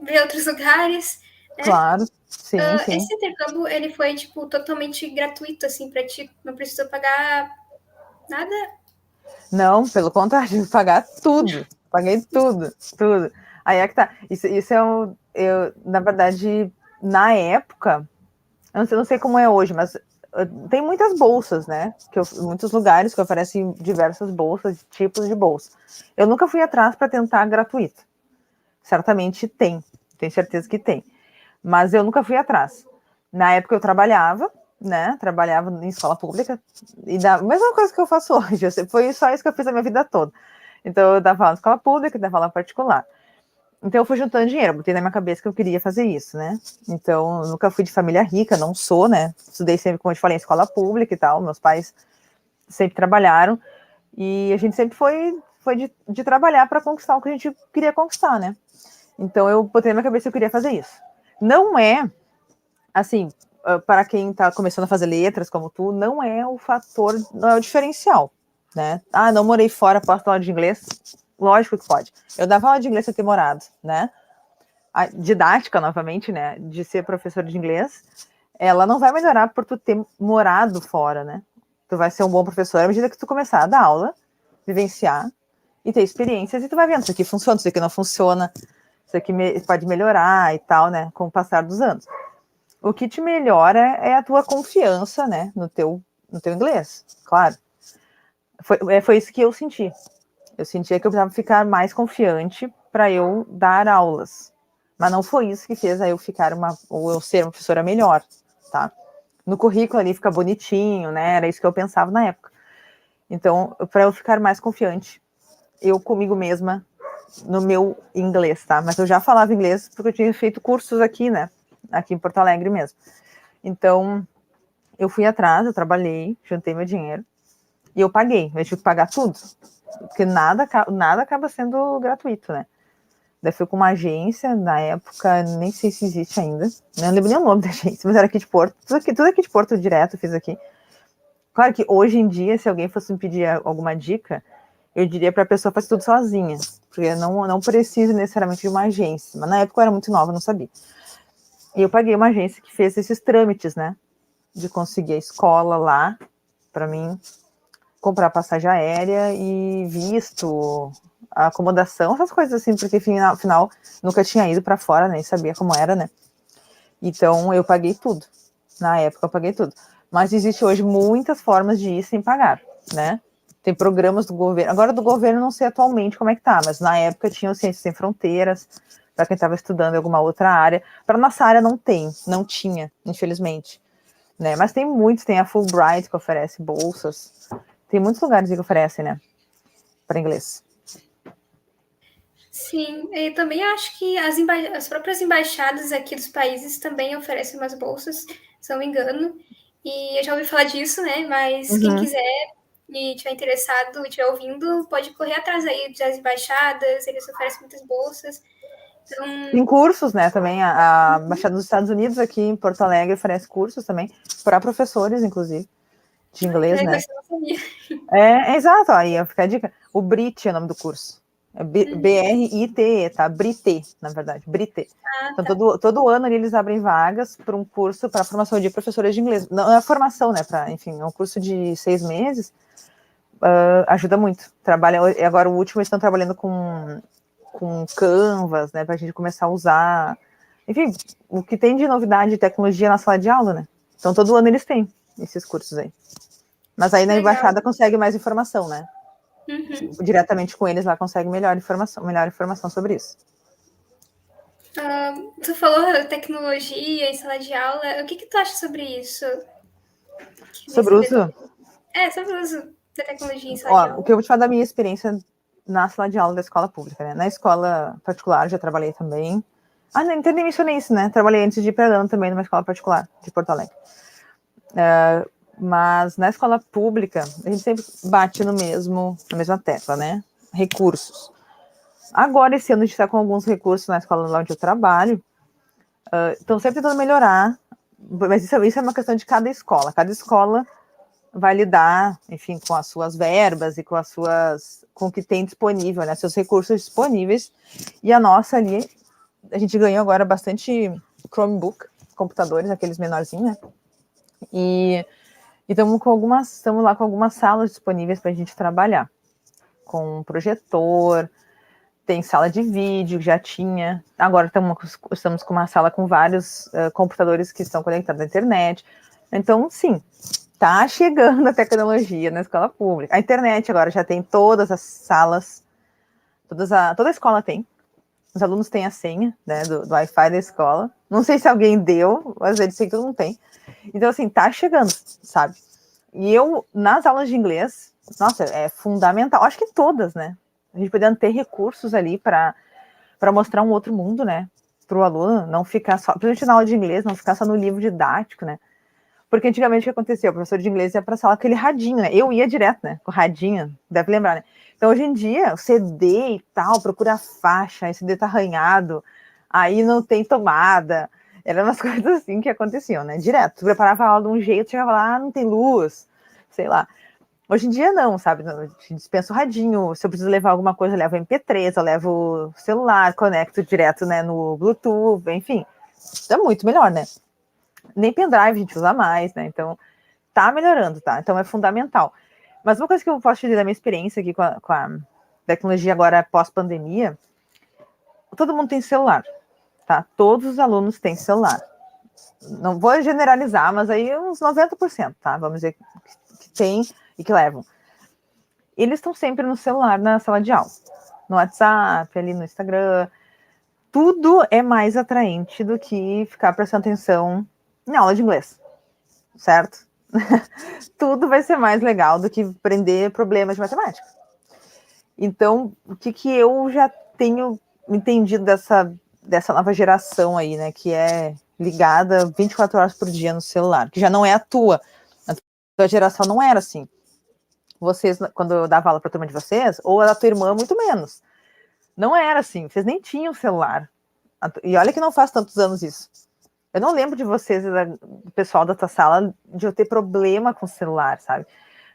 ver outros lugares, né? Claro, sim, sim. Esse intercâmbio, ele foi, tipo, totalmente gratuito, assim, para ti? Não precisou pagar nada? Não, pelo contrário, pagar tudo. Paguei tudo, tudo. Aí é que tá. Isso é na verdade, na época, eu não sei como é hoje, mas tem muitas bolsas, né? Muitos lugares que oferecem diversas bolsas, tipos de bolsa. Eu nunca fui atrás para tentar gratuito. Certamente tem, tenho certeza que tem. Mas eu nunca fui atrás. Na época eu trabalhava, né? Trabalhava em escola pública, e da mesma coisa que eu faço hoje, foi só isso que eu fiz a minha vida toda. Então eu dava aula em escola pública, dava aula particular. Então eu fui juntando dinheiro, botei na minha cabeça que eu queria fazer isso, né? Então eu nunca fui de família rica, não sou, né? Estudei sempre, como eu te falei, em escola pública e tal, meus pais sempre trabalharam, e a gente sempre foi de trabalhar para conquistar o que a gente queria conquistar, né? Então eu botei na minha cabeça que eu queria fazer isso. Não é, assim, para quem está começando a fazer letras como tu, não é o fator, não é o diferencial, né? Ah, não morei fora, posso dar aula de inglês? Lógico que pode. Eu dava aula de inglês sem ter morado, né? A didática, novamente, né, de ser professor de inglês, ela não vai melhorar por tu ter morado fora, né? Tu vai ser um bom professor à medida que tu começar a dar aula, vivenciar e ter experiências, e tu vai vendo isso aqui funciona, isso aqui não funciona, isso aqui pode melhorar e tal, né, com o passar dos anos. O que te melhora é a tua confiança, né, no teu inglês, claro. Foi isso que eu senti. Eu sentia que eu precisava ficar mais confiante para eu dar aulas. Mas não foi isso que fez eu ficar ou eu ser uma professora melhor, tá? No currículo ali fica bonitinho, né? Era isso que eu pensava na época. Então, para eu ficar mais confiante, eu comigo mesma, no meu inglês, tá? Mas eu já falava inglês porque eu tinha feito cursos aqui, né? Aqui em Porto Alegre mesmo. Então, eu fui atrás, eu trabalhei, juntei meu dinheiro e eu paguei. Eu tive que pagar tudo, porque nada acaba sendo gratuito, né? Daí fui com uma agência, na época, nem sei se existe ainda, não lembro nem o nome da agência, mas era aqui de Porto, tudo aqui de Porto direto eu fiz aqui. Claro que hoje em dia, se alguém fosse me pedir alguma dica, eu diria para a pessoa fazer tudo sozinha, porque não precisa necessariamente de uma agência, mas na época eu era muito nova, não sabia. E eu paguei uma agência que fez esses trâmites, né, de conseguir a escola lá, para mim, comprar passagem aérea e visto, a acomodação, essas coisas assim, porque afinal nunca tinha ido para fora, nem sabia como era, né? Então eu paguei tudo. Na época eu paguei tudo. Mas existe hoje muitas formas de ir sem pagar, né? Tem programas do governo. Agora do governo não sei atualmente como é que tá, mas na época tinha o Ciências Sem Fronteiras, para quem estava estudando em alguma outra área. Para nossa área não tinha, infelizmente. Né? Mas tem muitos, tem a Fulbright que oferece bolsas. Tem muitos lugares que oferecem, né? Para inglês. Sim, eu também acho que as próprias embaixadas aqui dos países também oferecem umas bolsas, se não me engano. E eu já ouvi falar disso, né? Mas quem quiser e estiver interessado, estiver ouvindo, pode correr atrás aí das embaixadas, eles oferecem muitas bolsas. Então, tem cursos, né, também, a Embaixada dos Estados Unidos aqui em Porto Alegre oferece cursos também, para professores, inclusive, de inglês, né. eu não sabia. Exato, aí fica a dica. O BRIT é o nome do curso. É BRITE, tá? BRITE, na verdade, BRITE. Então, Tá. todo ano eles abrem vagas para um curso para formação de professores de inglês. Não é formação, né? Enfim, é um curso de 6 meses. Ajuda muito. Agora, o último, eles estão trabalhando com Canvas, né? Para a gente começar a usar. Enfim, o que tem de novidade de tecnologia na sala de aula, né? Então, todo ano eles têm esses cursos aí. Mas aí na Legal. embaixada consegue mais informação, né? Uhum. Diretamente com eles lá consegue melhor informação sobre isso. Tu falou tecnologia em sala de aula. O que tu acha sobre isso? Queria Sobre o saber uso, sobre o uso da tecnologia em sala de ó, o aula. que eu vou te falar da minha experiência na sala de aula da escola pública, né? Na escola particular já trabalhei também. Nem mencionei isso, né? Trabalhei antes de ir para Elano também numa escola particular de Porto Alegre. Mas na escola pública, a gente sempre bate na mesma tecla, né? Recursos. Agora, esse ano, a gente está com alguns recursos na escola lá onde eu trabalho. Estão sempre tentando melhorar, mas isso é uma questão de cada escola. Cada escola vai lidar, enfim, com as suas verbas e com o que tem disponível, né? Seus recursos disponíveis. E a nossa ali, a gente ganhou agora bastante Chromebook, computadores, aqueles menorzinhos, né? E estamos lá com algumas salas disponíveis para a gente trabalhar, com projetor, tem sala de vídeo, já tinha. Agora estamos com uma sala com vários computadores que estão conectados à internet. Então, sim, está chegando a tecnologia na escola pública. A internet agora já tem todas as salas, toda a escola tem. Os alunos têm a senha, né, do Wi-Fi da escola. Não sei se alguém deu, mas eles sei que todo mundo tem. Então, assim, tá chegando, sabe? E nas aulas de inglês, nossa, é fundamental. Acho que todas, né? A gente podendo ter recursos ali para mostrar um outro mundo, né? Para o aluno, não ficar só, principalmente na aula de inglês, não ficar só no livro didático, né? Porque antigamente o que acontecia? O professor de inglês ia para a sala com aquele radinho, né? Eu ia direto, né? Com o radinho, deve lembrar, né? Então, hoje em dia, o CD e tal, procura a faixa, esse CD tá arranhado, aí não tem tomada. Eram umas coisas assim que aconteciam, né? Direto. Tu preparava a aula de um jeito, chegava lá, não tem luz, sei lá. Hoje em dia não, sabe? Dispensa o radinho. Se eu preciso levar alguma coisa, eu levo o MP3, eu levo o celular, conecto direto, né, no Bluetooth, enfim. É muito melhor, né? Nem pendrive a gente usa mais, né? Então, tá melhorando, tá? Então é fundamental. Mas uma coisa que eu posso te dizer da minha experiência aqui com a tecnologia agora pós-pandemia, todo mundo tem celular, tá? Todos os alunos têm celular. Não vou generalizar, mas aí uns 90%, tá? Vamos dizer que tem e que levam. Eles estão sempre no celular na sala de aula, no WhatsApp, ali no Instagram. Tudo é mais atraente do que ficar prestando atenção na aula de inglês, certo? Tudo vai ser mais legal do que aprender problemas de matemática. Então, o que eu já tenho entendido dessa nova geração aí, né, que é ligada 24 horas por dia no celular, que já não é a tua geração não era assim. Vocês, quando eu dava aula para a turma de vocês, ou a tua irmã, muito menos. Não era assim, vocês nem tinham celular. E olha que não faz tantos anos isso. Eu não lembro de vocês, do pessoal da tua sala, de eu ter problema com o celular, sabe?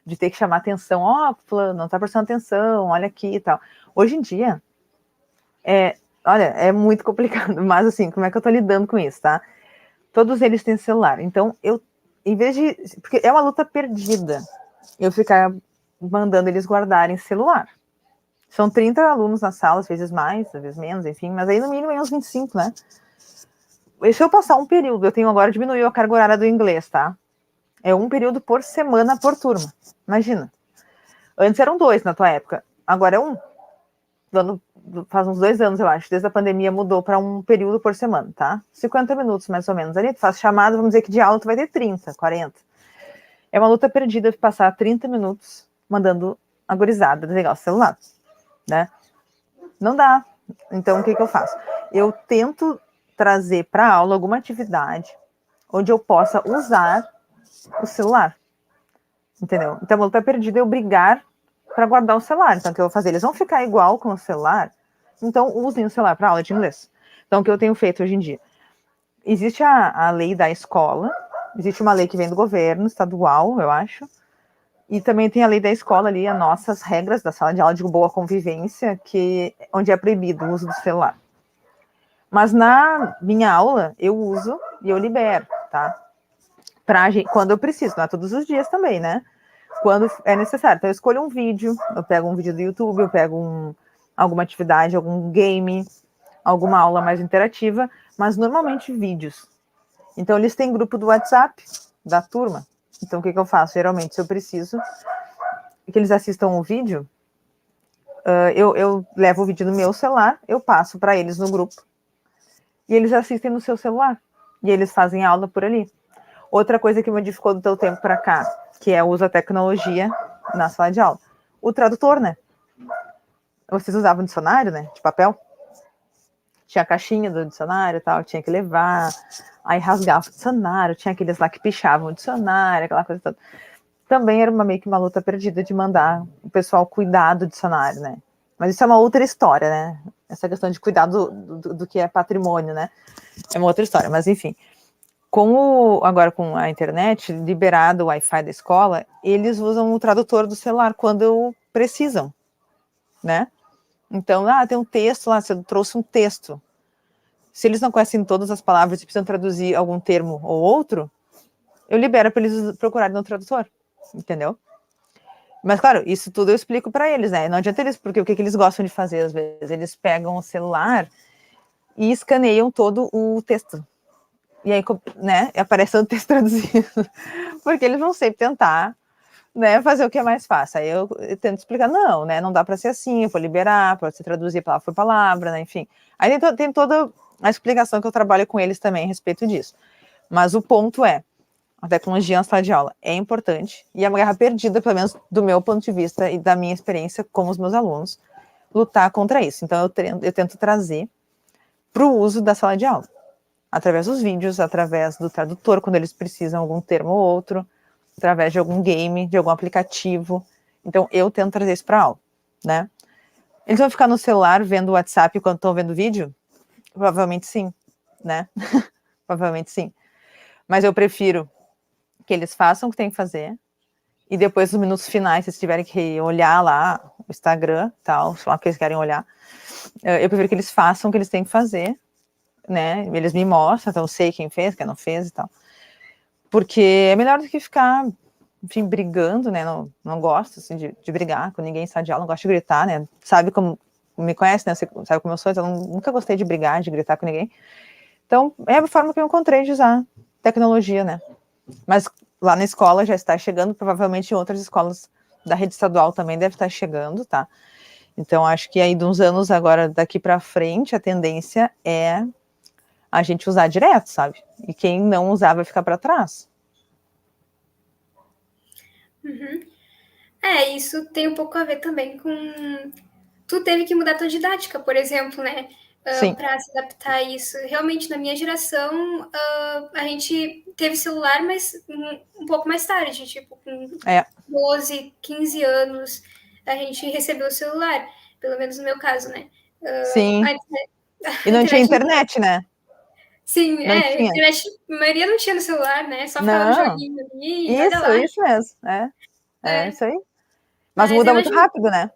De ter que chamar atenção, fulano, não tá prestando atenção, olha aqui e tal. Hoje em dia, olha, é muito complicado, mas assim, como é que eu tô lidando com isso, tá? Todos eles têm celular, então em vez de, porque é uma luta perdida, eu ficar mandando eles guardarem celular. São 30 alunos na sala, às vezes mais, às vezes menos, enfim, mas aí no mínimo é uns 25, né? E se eu passar um período, eu tenho agora diminuiu a carga horária do inglês, tá? É um período por semana por turma. Imagina. Antes eram 2 na tua época, agora é 1. Faz uns 2 anos, eu acho. Desde a pandemia mudou para um período por semana, tá? 50 minutos, mais ou menos. Ali tu faz chamada, vamos dizer que de aula tu vai ter 30, 40. É uma luta perdida passar 30 minutos mandando a gurizada desligar o celular, né? Não dá. Então, o que eu faço? Eu tento trazer para a aula alguma atividade onde eu possa usar o celular. entendeu? Então, a luta perdida é obrigar para guardar o celular. Então, o que eu vou fazer? Eles vão ficar igual com o celular, então usem o celular para aula de inglês. Então, o que eu tenho feito hoje em dia? Existe a lei da escola, existe uma lei que vem do governo estadual, eu acho, e também tem a lei da escola ali, as nossas regras da sala de aula de boa convivência, onde é proibido o uso do celular. Mas na minha aula, eu uso e eu libero, tá? Quando eu preciso, não é todos os dias também, né? Quando é necessário. Então, eu escolho um vídeo, eu pego um vídeo do YouTube, eu pego alguma atividade, algum game, alguma aula mais interativa, mas normalmente vídeos. Então, eles têm grupo do WhatsApp da turma. Então, o que eu faço? Geralmente, se eu preciso que eles assistam o vídeo, eu levo o vídeo no meu celular, eu passo para eles no grupo, e eles assistem no seu celular. E eles fazem aula por ali. Outra coisa que modificou do teu tempo para cá, que é o uso da tecnologia na sala de aula. O tradutor, né? Vocês usavam dicionário, né? De papel? Tinha a caixinha do dicionário e tal, tinha que levar, aí rasgava o dicionário, tinha aqueles lá que pichavam o dicionário, aquela coisa toda. Também era meio que uma luta perdida de mandar o pessoal cuidar do dicionário, né? Mas isso é uma outra história, né? Essa questão de cuidar do que é patrimônio, né? É uma outra história, mas enfim. Agora com a internet, liberado o Wi-Fi da escola, eles usam o tradutor do celular quando precisam, né? Então, tem um texto lá, você trouxe um texto. Se eles não conhecem todas as palavras e precisam traduzir algum termo ou outro, eu libero para eles procurarem no tradutor, entendeu? Mas, claro, isso tudo eu explico para eles, né? Não adianta eles, porque o que eles gostam de fazer, às vezes? Eles pegam o celular e escaneiam todo o texto. E aí, né, aparece o texto traduzido. Porque eles vão sempre tentar, né, fazer o que é mais fácil. Aí eu tento explicar, não, né, não dá para ser assim, eu vou liberar, pode ser traduzir palavra por palavra, né, enfim. Aí tem toda a explicação que eu trabalho com eles também a respeito disso. Mas o ponto é, a tecnologia na sala de aula é importante, e é uma guerra perdida, pelo menos do meu ponto de vista e da minha experiência com os meus alunos, lutar contra isso. Então eu tento trazer para o uso da sala de aula, através dos vídeos, através do tradutor, quando eles precisam de algum termo ou outro, através de algum game, de algum aplicativo. Então, eu tento trazer isso para a aula, né? Eles vão ficar no celular vendo o WhatsApp quando estão vendo vídeo? Provavelmente sim, né? Provavelmente sim. Mas eu prefiro que eles façam o que tem que fazer e depois, nos minutos finais, se eles tiverem que olhar lá o Instagram, tal, sei lá o que eles querem olhar, eu prefiro que eles façam o que eles têm que fazer, né? Eles me mostram, então eu sei quem fez, quem não fez e tal. Porque é melhor do que ficar, enfim, brigando, né? Não gosto, assim, de brigar com ninguém em sala de aula, não gosto de gritar, né? Sabe como me conhece, né? Você sabe como eu sou, então nunca gostei de brigar, de gritar com ninguém. Então, é a forma que eu encontrei de usar tecnologia, né? Mas lá na escola já está chegando, provavelmente em outras escolas da rede estadual também deve estar chegando, tá? Então, acho que aí de uns anos agora, daqui para frente, a tendência é a gente usar direto, sabe? E quem não usar vai ficar para trás. Uhum. Isso tem um pouco a ver também com... Tu teve que mudar tua didática, por exemplo, né? Para se adaptar a isso. Realmente, na minha geração, a gente teve celular, mas um pouco mais tarde, tipo, com 12, 15 anos, a gente recebeu o celular. Pelo menos no meu caso, né? Sim. E não tinha internet, né? Sim, não tinha. internet, a maioria não tinha no celular, né? Só ficava no joguinho ali e olha lá. Isso mesmo, é isso aí. Mas muda muito rápido, né?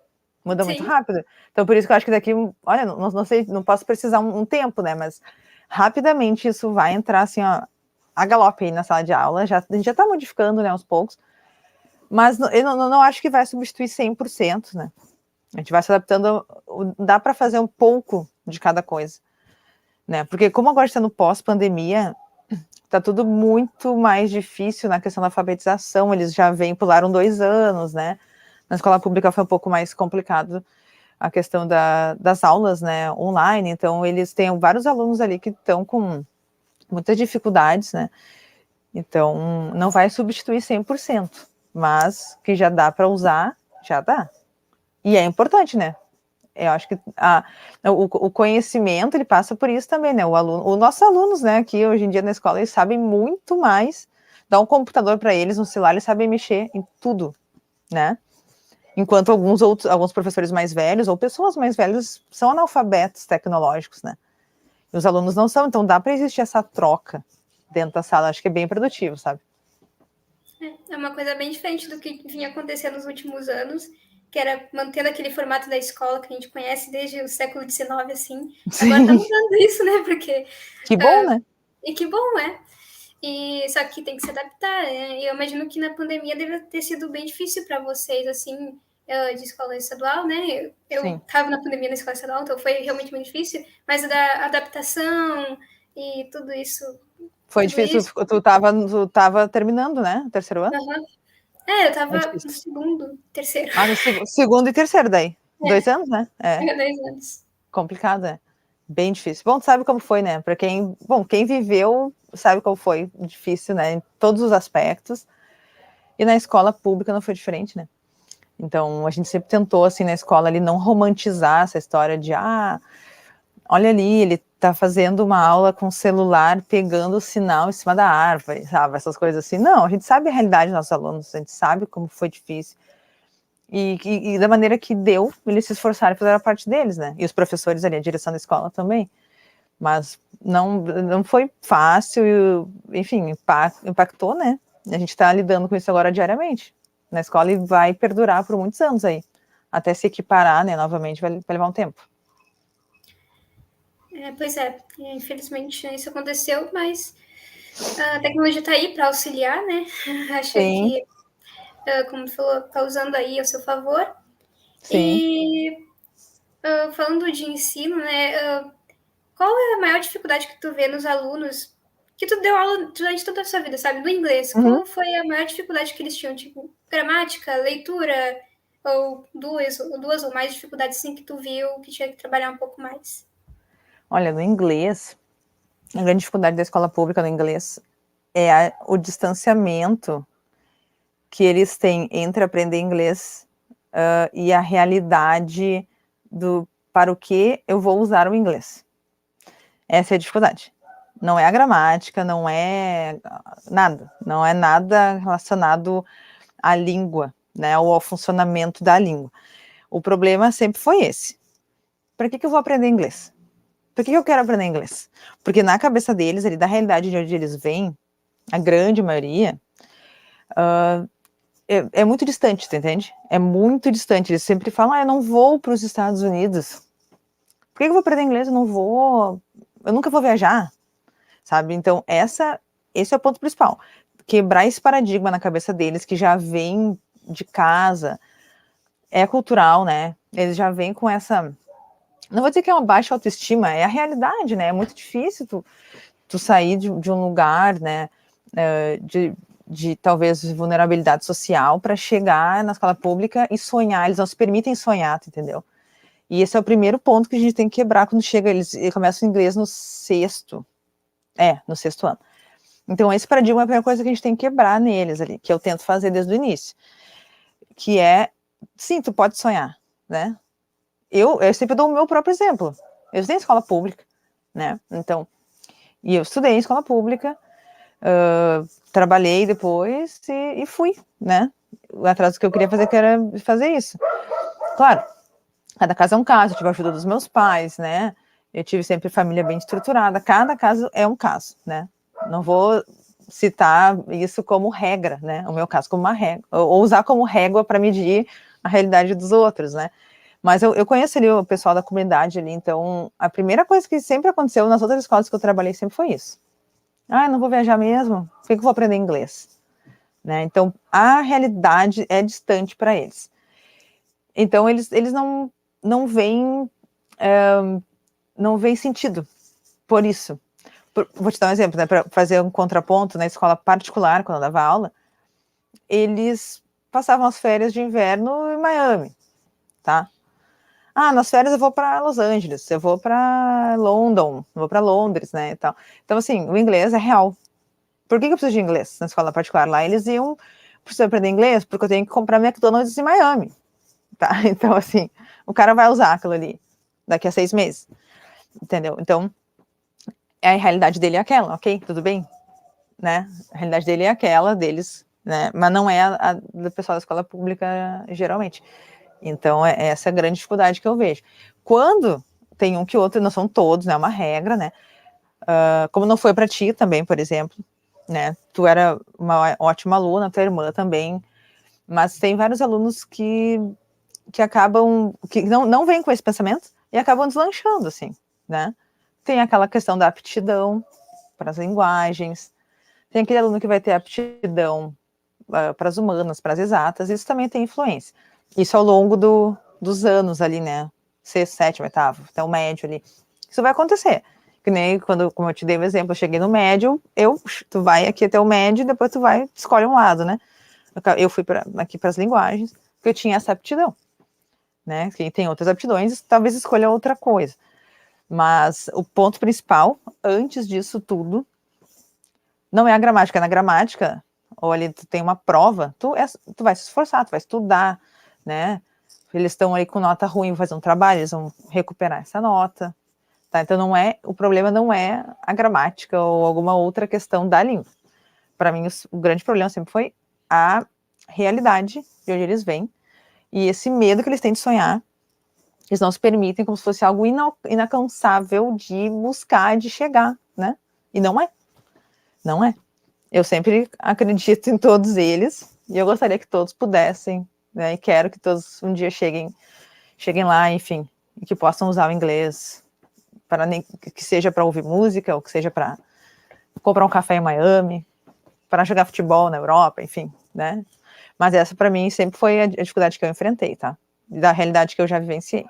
Muda muito rápido. Então, por isso que eu acho que daqui, olha, não sei, não posso precisar um tempo, né? Mas rapidamente isso vai entrar assim, ó, a galope aí na sala de aula. A gente já tá modificando, né, aos poucos. Mas eu não acho que vai substituir 100%, né? A gente vai se adaptando, dá para fazer um pouco de cada coisa, né? Porque como agora está no pós-pandemia, tá tudo muito mais difícil na questão da alfabetização. Eles já pularam 2 anos, né? Na escola pública foi um pouco mais complicado a questão das aulas, né, online. Então, eles têm vários alunos ali que estão com muitas dificuldades, né? Então, não vai substituir 100%, mas que já dá para usar, já dá. E é importante, né? Eu acho que o conhecimento, ele passa por isso também, né? Os nossos alunos, né, aqui hoje em dia na escola, eles sabem muito mais dá um computador para eles, um celular, eles sabem mexer em tudo, né? Enquanto alguns professores mais velhos, ou pessoas mais velhas, são analfabetos tecnológicos, né? E os alunos não são, então dá para existir essa troca dentro da sala, acho que é bem produtivo, sabe? É uma coisa bem diferente do que vinha acontecendo nos últimos anos, que era mantendo aquele formato da escola que a gente conhece desde o século XIX, assim. Sim. Agora tá mudando isso, né? Porque... Que bom, né? E que bom, é. E só que tem que se adaptar, né? E eu imagino que na pandemia deve ter sido bem difícil para vocês, assim, de escola estadual, né? Eu estava na pandemia na escola estadual, então foi realmente muito difícil, mas da adaptação e tudo isso. Foi difícil, tu tava terminando, né? O terceiro ano? Uhum. Eu tava no segundo, terceiro. Ah, no segundo e terceiro daí. 2 anos, né? 2 anos. Complicado, é. Bem difícil. Bom, tu sabe como foi, né? Para quem viveu, sabe como foi difícil, né? Em todos os aspectos. E na escola pública não foi diferente, né? Então, a gente sempre tentou, assim, na escola ali, não romantizar essa história de, olha ali, ele tá fazendo uma aula com o celular, pegando o sinal em cima da árvore, sabe? Essas coisas assim. Não, a gente sabe a realidade dos nossos alunos, a gente sabe como foi difícil. E da maneira que deu, eles se esforçaram e fizeram a parte deles, né? E os professores ali, a direção da escola também. Mas não foi fácil, enfim, impactou, né? A gente está lidando com isso agora diariamente na escola e vai perdurar por muitos anos aí, até se equiparar, né? Novamente, vai levar um tempo. Pois é, infelizmente isso aconteceu, mas a tecnologia está aí para auxiliar, né? Acho Sim. que, como tu falou, está usando aí ao seu favor. Sim. E falando de ensino, né? Qual é a maior dificuldade que tu vê nos alunos que tu deu aula durante toda a sua vida, sabe? No inglês, qual foi a maior dificuldade que eles tinham? Tipo, gramática, leitura, ou duas ou mais dificuldades assim que tu viu que tinha que trabalhar um pouco mais? Olha, no inglês, a grande dificuldade da escola pública no inglês é o distanciamento que eles têm entre aprender inglês e a realidade para o que eu vou usar o inglês. Essa é a dificuldade. Não é a gramática, não é nada. Não é nada relacionado à língua, né, ou ao funcionamento da língua. O problema sempre foi esse. Para que eu vou aprender inglês? Por que eu quero aprender inglês? Porque na cabeça deles, da realidade de onde eles vêm, a grande maioria, é muito distante, tu entende? É muito distante. Eles sempre falam, eu não vou para os Estados Unidos. Por que eu vou aprender inglês? Eu nunca vou viajar, sabe? Então, esse é o ponto principal. Quebrar esse paradigma na cabeça deles, que já vem de casa, é cultural, né? Eles já vêm com essa... Não vou dizer que é uma baixa autoestima, é a realidade, né? É muito difícil tu sair de um lugar, né? De talvez vulnerabilidade social para chegar na escola pública e sonhar. Eles não se permitem sonhar, entendeu? E esse é o primeiro ponto que a gente tem que quebrar quando chega. Eles começam o inglês no sexto ano. Então, esse paradigma é a primeira coisa que a gente tem que quebrar neles ali, que eu tento fazer desde o início. Que é, sim, tu pode sonhar, né? Eu sempre dou o meu próprio exemplo. Eu estudei em escola pública, né? Então, e eu estudei em escola pública, trabalhei depois e fui, né? Atrás do que eu queria fazer, que era fazer isso. Claro, cada caso é um caso, eu tive a ajuda dos meus pais, né? Eu tive sempre família bem estruturada, cada caso é um caso, né? Não vou citar isso como regra, né? O meu caso como uma regra, ou usar como régua para medir a realidade dos outros, né? Mas eu conheço ali o pessoal da comunidade ali, então a primeira coisa que sempre aconteceu nas outras escolas que eu trabalhei sempre foi isso. Não vou viajar mesmo? Por que eu vou aprender inglês? Né? Então, a realidade é distante para eles. Então, eles não veem sentido por isso. Vou te dar um exemplo, né? Para fazer um contraponto, na escola particular, quando eu dava aula, eles passavam as férias de inverno em Miami, tá? Nas férias eu vou para Los Angeles, eu vou para London, eu vou para Londres, né, e tal. Então, assim, o inglês é real. Por que eu preciso de inglês na escola particular? Lá eles precisam aprender inglês porque eu tenho que comprar McDonald's em Miami, tá? Então, assim, o cara vai usar aquilo ali daqui a 6 meses, entendeu? Então, a realidade dele é aquela, ok? Tudo bem? né? A realidade dele é aquela deles, né? Mas não é a do pessoal da escola pública, geralmente. Então, é essa a grande dificuldade que eu vejo. Quando tem um que outro, não são todos, né? É uma regra, né? Como não foi para ti também, por exemplo, né? Tu era uma ótima aluna, tua irmã também, mas tem vários alunos que acabam, que não vêm com esse pensamento e acabam deslanchando, assim, né? Tem aquela questão da aptidão para as linguagens, tem aquele aluno que vai ter aptidão para as humanas, para as exatas, isso também tem influência. Isso ao longo dos anos ali, né? Sexto, sétimo, oitavo, até o médio ali. Isso vai acontecer. Que nem quando, como eu te dei o exemplo, eu cheguei no médio, tu vai aqui até o médio e depois tu vai, escolhe um lado, né? Eu fui aqui para as linguagens, porque eu tinha essa aptidão, né? Quem tem outras aptidões, talvez escolha outra coisa. Mas o ponto principal, antes disso tudo, não é a gramática. Na gramática, ou ali tu tem uma prova, tu vai se esforçar, tu vai estudar, né? Eles estão aí com nota ruim, vão fazer um trabalho, eles vão recuperar essa nota, tá? Então o problema não é a gramática ou alguma outra questão da língua. Para mim, o grande problema sempre foi a realidade de onde eles vêm e esse medo que eles têm de sonhar. Eles não se permitem como se fosse algo inalcançável de buscar, de chegar, né? E não é. Não é. Eu sempre acredito em todos eles e eu gostaria que todos pudessem, né? E quero que todos um dia cheguem lá, enfim, e que possam usar o inglês para nem que seja para ouvir música ou que seja para comprar um café em Miami, para jogar futebol na Europa, enfim, né? Mas essa para mim sempre foi a dificuldade que eu enfrentei, tá? Da realidade que eu já vivenciei.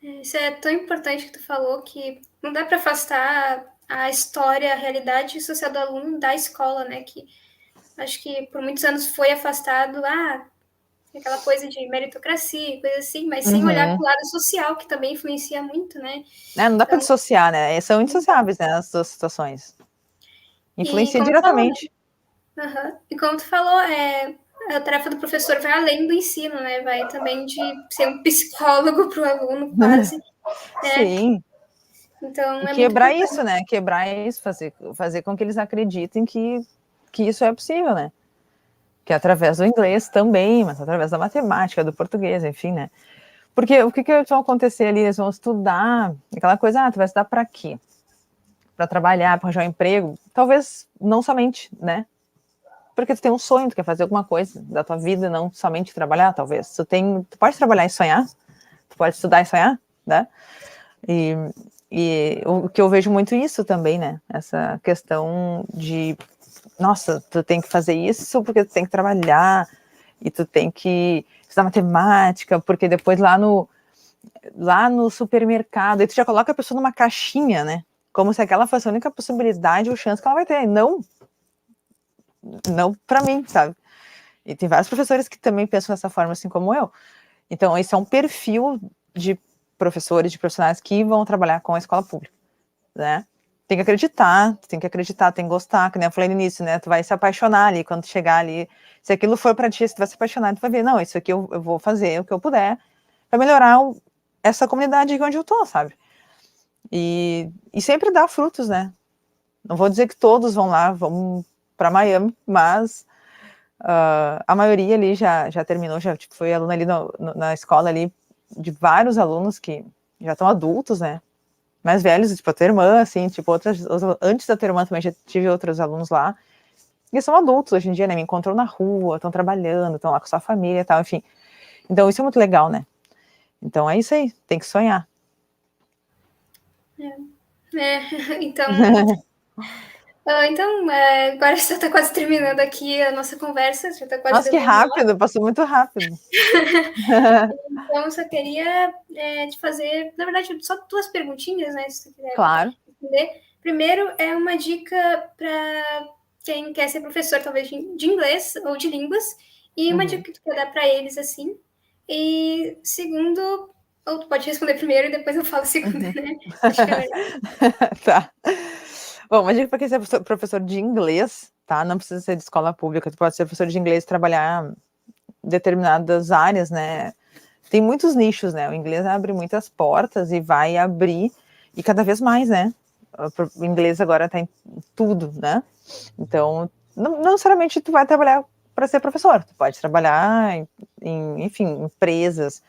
Isso é tão importante que tu falou, que não dá para afastar a história, a realidade social do aluno da escola, né? Que acho que por muitos anos foi afastado, aquela coisa de meritocracia, coisa assim, mas sem olhar para o lado social, que também influencia muito, né? Não dá para dissociar, né? São indissociáveis, né, as duas situações. Influencia diretamente. E como tu falou, a tarefa do professor vai além do ensino, né? Vai também de ser um psicólogo para o aluno, quase. Sim. Então, e é quebrar muito isso, né? Quebrar isso, fazer com que eles acreditem que isso é possível, né? Que é através do inglês também, mas através da matemática, do português, enfim, né? Porque o que vai acontecer ali? Eles vão estudar, aquela coisa, tu vai estudar para quê? Para trabalhar, para arranjar um emprego? Talvez não somente, né? Porque tu tem um sonho, tu quer fazer alguma coisa da tua vida, não somente trabalhar, talvez. Tu pode trabalhar e sonhar, tu pode estudar e sonhar, né? E o que eu vejo muito isso também, né? Essa questão de, nossa, tu tem que fazer isso porque tu tem que trabalhar e tu tem que estudar matemática, porque depois lá no supermercado, aí tu já coloca a pessoa numa caixinha, né? Como se aquela fosse a única possibilidade ou chance que ela vai ter. Não para mim, sabe? E tem vários professores que também pensam dessa forma, assim como eu. Então, esse é um perfil de professores, de profissionais que vão trabalhar com a escola pública, né? Tem que acreditar, tem que gostar, que nem eu falei no início, né? Tu vai se apaixonar ali, quando tu chegar ali, se aquilo for pra ti, se tu vai se apaixonar, tu vai ver, não, isso aqui eu vou fazer o que eu puder pra melhorar essa comunidade aqui onde eu tô, sabe? E sempre dá frutos, né? Não vou dizer que todos vão pra Miami, mas a maioria ali já terminou, já tipo, foi aluna ali na escola ali, de vários alunos que já estão adultos, né? Mais velhos, tipo a tua irmã, assim, tipo, antes da tua irmã também já tive outros alunos lá, e são adultos hoje em dia, né, me encontram na rua, estão trabalhando, estão lá com sua família e tal, enfim. Então isso é muito legal, né? Então é isso aí, tem que sonhar. Então, agora já está quase terminando aqui a nossa conversa, já está quase Nossa, que dando uma hora. rápido, passou muito rápido. Então, eu só queria te fazer, na verdade, só duas perguntinhas, né, se tu quiser Claro. responder. Primeiro, é uma dica para quem quer ser professor, talvez, de inglês ou de línguas, e uma dica que tu quer dar para eles, assim. E segundo, ou tu pode responder primeiro e depois eu falo a segunda, né? Acho que é melhor. Tá. Bom, uma dica para quem é professor de inglês, tá? Não precisa ser de escola pública, tu pode ser professor de inglês e trabalhar em determinadas áreas, né? Tem muitos nichos, né? O inglês abre muitas portas e vai abrir, e cada vez mais, né? O inglês agora está em tudo, né? Então, não necessariamente tu vai trabalhar para ser professor, tu pode trabalhar enfim, empresas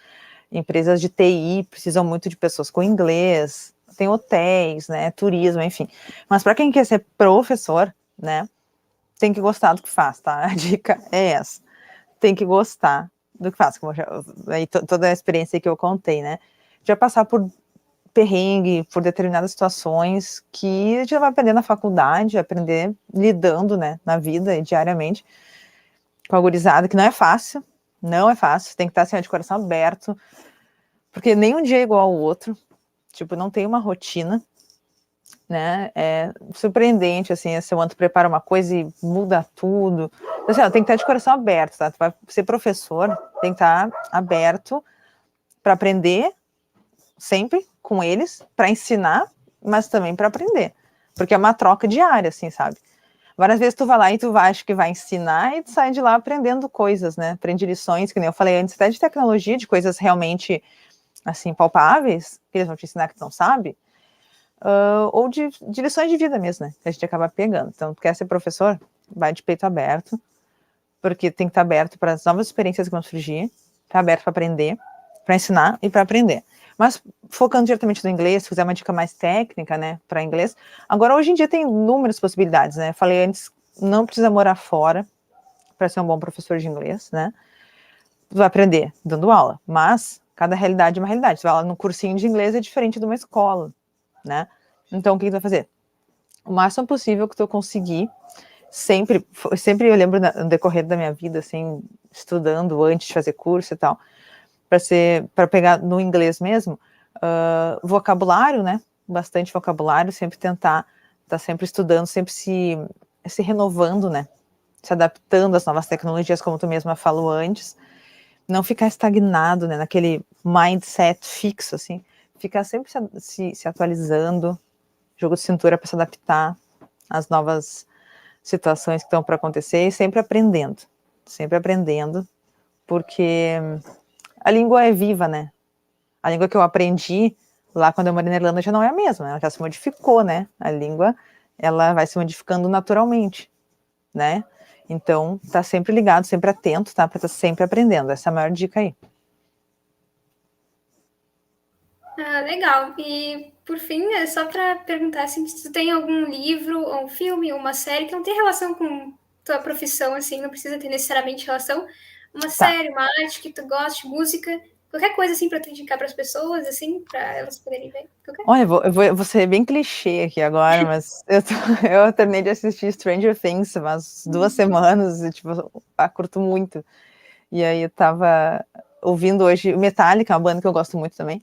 de TI precisam muito de pessoas com inglês, tem hotéis, né, turismo, enfim. Mas para quem quer ser professor, né, tem que gostar do que faz, tá? A dica é essa. Tem que gostar do que faz. Toda a experiência que eu contei, né? Já passar por perrengue, por determinadas situações que a gente vai aprender na faculdade, aprender lidando, né, na vida e diariamente com a gurizada, que não é fácil, tem que estar assim, de coração aberto, porque nenhum dia é igual ao outro, tipo, não tem uma rotina, né, é surpreendente, assim, a semana tu prepara uma coisa e muda tudo, então, assim, tem que estar de coração aberto, tá, tu vai ser professor, tem que estar aberto para aprender, sempre com eles, para ensinar, mas também para aprender, porque é uma troca diária, assim, sabe, várias vezes tu vai lá e tu acha que vai ensinar e tu sai de lá aprendendo coisas, né, aprende lições, que nem eu falei antes, até de tecnologia, de coisas realmente, assim, palpáveis, que eles vão te ensinar que tu não sabe, ou de lições de vida mesmo, né, que a gente acaba pegando. Então, tu quer ser professor? Vai de peito aberto, porque tem que estar aberto para as novas experiências que vão surgir, tá aberto para aprender, para ensinar e para aprender. Mas focando diretamente no inglês, se quiser uma dica mais técnica, né, para inglês, agora hoje em dia tem inúmeras possibilidades, né, falei antes, não precisa morar fora para ser um bom professor de inglês, né, tu vai aprender dando aula, mas cada realidade é uma realidade, tu vai lá no cursinho de inglês é diferente de uma escola, né, então o que tu vai fazer? O máximo possível que tu conseguir, sempre eu lembro no decorrer da minha vida, assim, estudando antes de fazer curso e tal, para pegar no inglês mesmo, vocabulário, né, bastante vocabulário, sempre tentar estar sempre estudando, sempre se renovando, né, se adaptando às novas tecnologias, como tu mesma falou antes, não ficar estagnado, né, naquele mindset fixo, assim, ficar sempre se atualizando, jogo de cintura para se adaptar às novas situações que estão para acontecer e sempre aprendendo, porque a língua é viva, né? A língua que eu aprendi lá quando eu morei na Irlanda já não é a mesma, ela já se modificou, né? A língua, ela vai se modificando naturalmente, né? Então, tá sempre ligado, sempre atento, tá? Para estar sempre aprendendo. Essa é a maior dica aí. Ah, legal. E, por fim, é só para perguntar assim, se tu tem algum livro, ou um filme, ou uma série que não tem relação com tua profissão, assim, não precisa ter necessariamente relação, uma Tá. série, uma arte que tu goste, música, qualquer coisa assim para tu indicar para as pessoas, assim, para elas poderem ver. Olha, eu vou ser bem clichê aqui agora, mas eu terminei de assistir Stranger Things umas 2 semanas e, tipo, curto muito. E aí eu tava ouvindo hoje Metallica, uma banda que eu gosto muito também.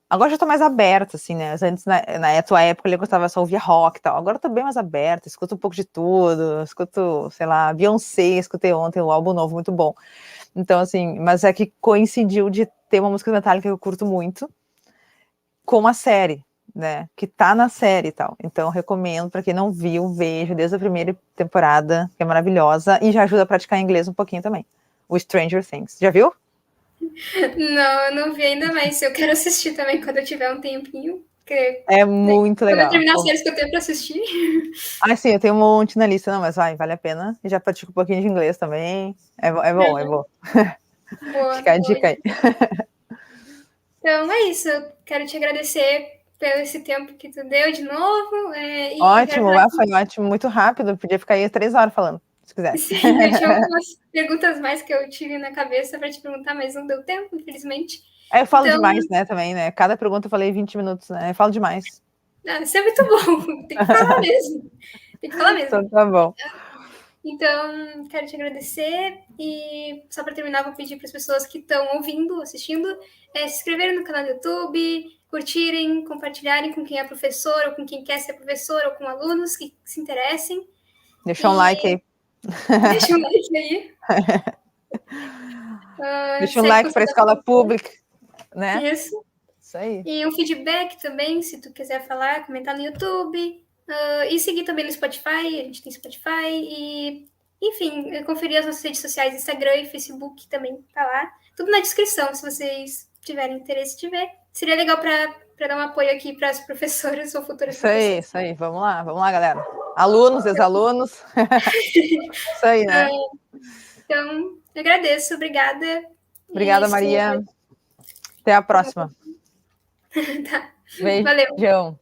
Agora já tô mais aberta, assim, né? Antes, na tua época, eu gostava só ouvir rock e tal. Agora eu tô bem mais aberta, escuto um pouco de tudo, escuto, sei lá, Beyoncé, escutei ontem o álbum novo, muito bom. Então, assim, mas é que coincidiu de ter uma música Metallica que eu curto muito, com a série, né? Que tá na série e tal. Então, recomendo para quem não viu, veja desde a primeira temporada, que é maravilhosa, e já ajuda a praticar inglês um pouquinho também. O Stranger Things. Já viu? Não, eu não vi ainda, mas eu quero assistir também quando eu tiver um tempinho. Porque, É né, muito quando eu legal. terminar as séries que eu tenho para assistir. Ah, sim, eu tenho um monte na lista, não, mas vale a pena. E já pratico um pouquinho de inglês também. É bom, é bom. Boa, Fica a boa. dica aí. Então é isso. Eu quero te agradecer pelo esse tempo que tu deu de novo. E quero Ótimo, falar foi ótimo, muito rápido. Podia ficar aí 3 horas falando, se que quisesse. sim, eu tinha algumas perguntas mais que eu tive na cabeça para te perguntar, mas não deu tempo, infelizmente. Eu falo Então, demais, né, também, né? Cada pergunta eu falei 20 minutos, né? Eu falo demais. isso é muito bom. Tem que falar mesmo. Tem que falar mesmo. Então tá bom. Então, quero te agradecer e só para terminar, vou pedir para as pessoas que estão ouvindo, assistindo, se inscreverem no canal do YouTube, curtirem, compartilharem com quem é professor ou com quem quer ser professor ou com alunos que se interessem. Deixa um E like aí. deixa um like aí. Deixa um Segue like para a Conselho da escola Professora. pública, né? Isso. Isso aí. E um feedback também, se tu quiser falar, comentar no YouTube. E seguir também no Spotify, a gente tem Spotify. E, enfim, conferir as nossas redes sociais, Instagram e Facebook também tá lá. Tudo na descrição, se vocês tiverem interesse de ver. Seria legal para dar um apoio aqui para as professoras ou futuras professoras. Isso aí, vamos lá, galera. Alunos, ex-alunos. Isso aí, né? Então, eu agradeço, obrigada. Obrigada, Maria. Até a próxima. Tá. Beijão. Valeu.